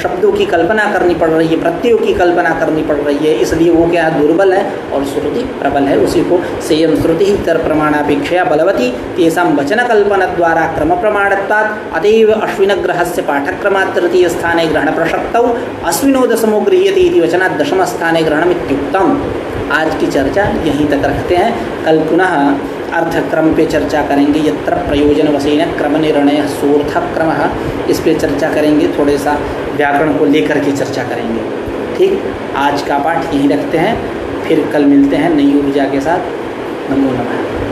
शब्दों की कल्पना करनी पड़ रही है, प्रत्ययों की कल्पना करनी पड़ रही है, इसलिए वो क्या दुर्बल है और श्रुति प्रबल है। उसी को सेयम श्रुति इतर प्रमाणापेक्षया बलवती तेषां वचन कल्पना द्वारा क्रम प्रमाणत्वात् अतएव अश्विन ग्रहस्य पाठक्रमात् तृतीय स्थाने ग्रहण प्रसक्तौ अश्विनो दशमो गृह्यते इति वचनात् दशम स्थाने ग्रहणम् इत्युक्तम्। आज की चर्चा यहीं तक रखते हैं, कल पुनः अर्थक्रम पे चर्चा करेंगे। यत्र प्रयोजन वशेन क्रम निर्णय सोर्थक क्रम, इस पे चर्चा करेंगे, थोड़े सा व्याकरण को लेकर के चर्चा करेंगे। ठीक, आज का पाठ यहीं रखते हैं, फिर कल मिलते हैं नई ऊर्जा के साथ। नमो नमः।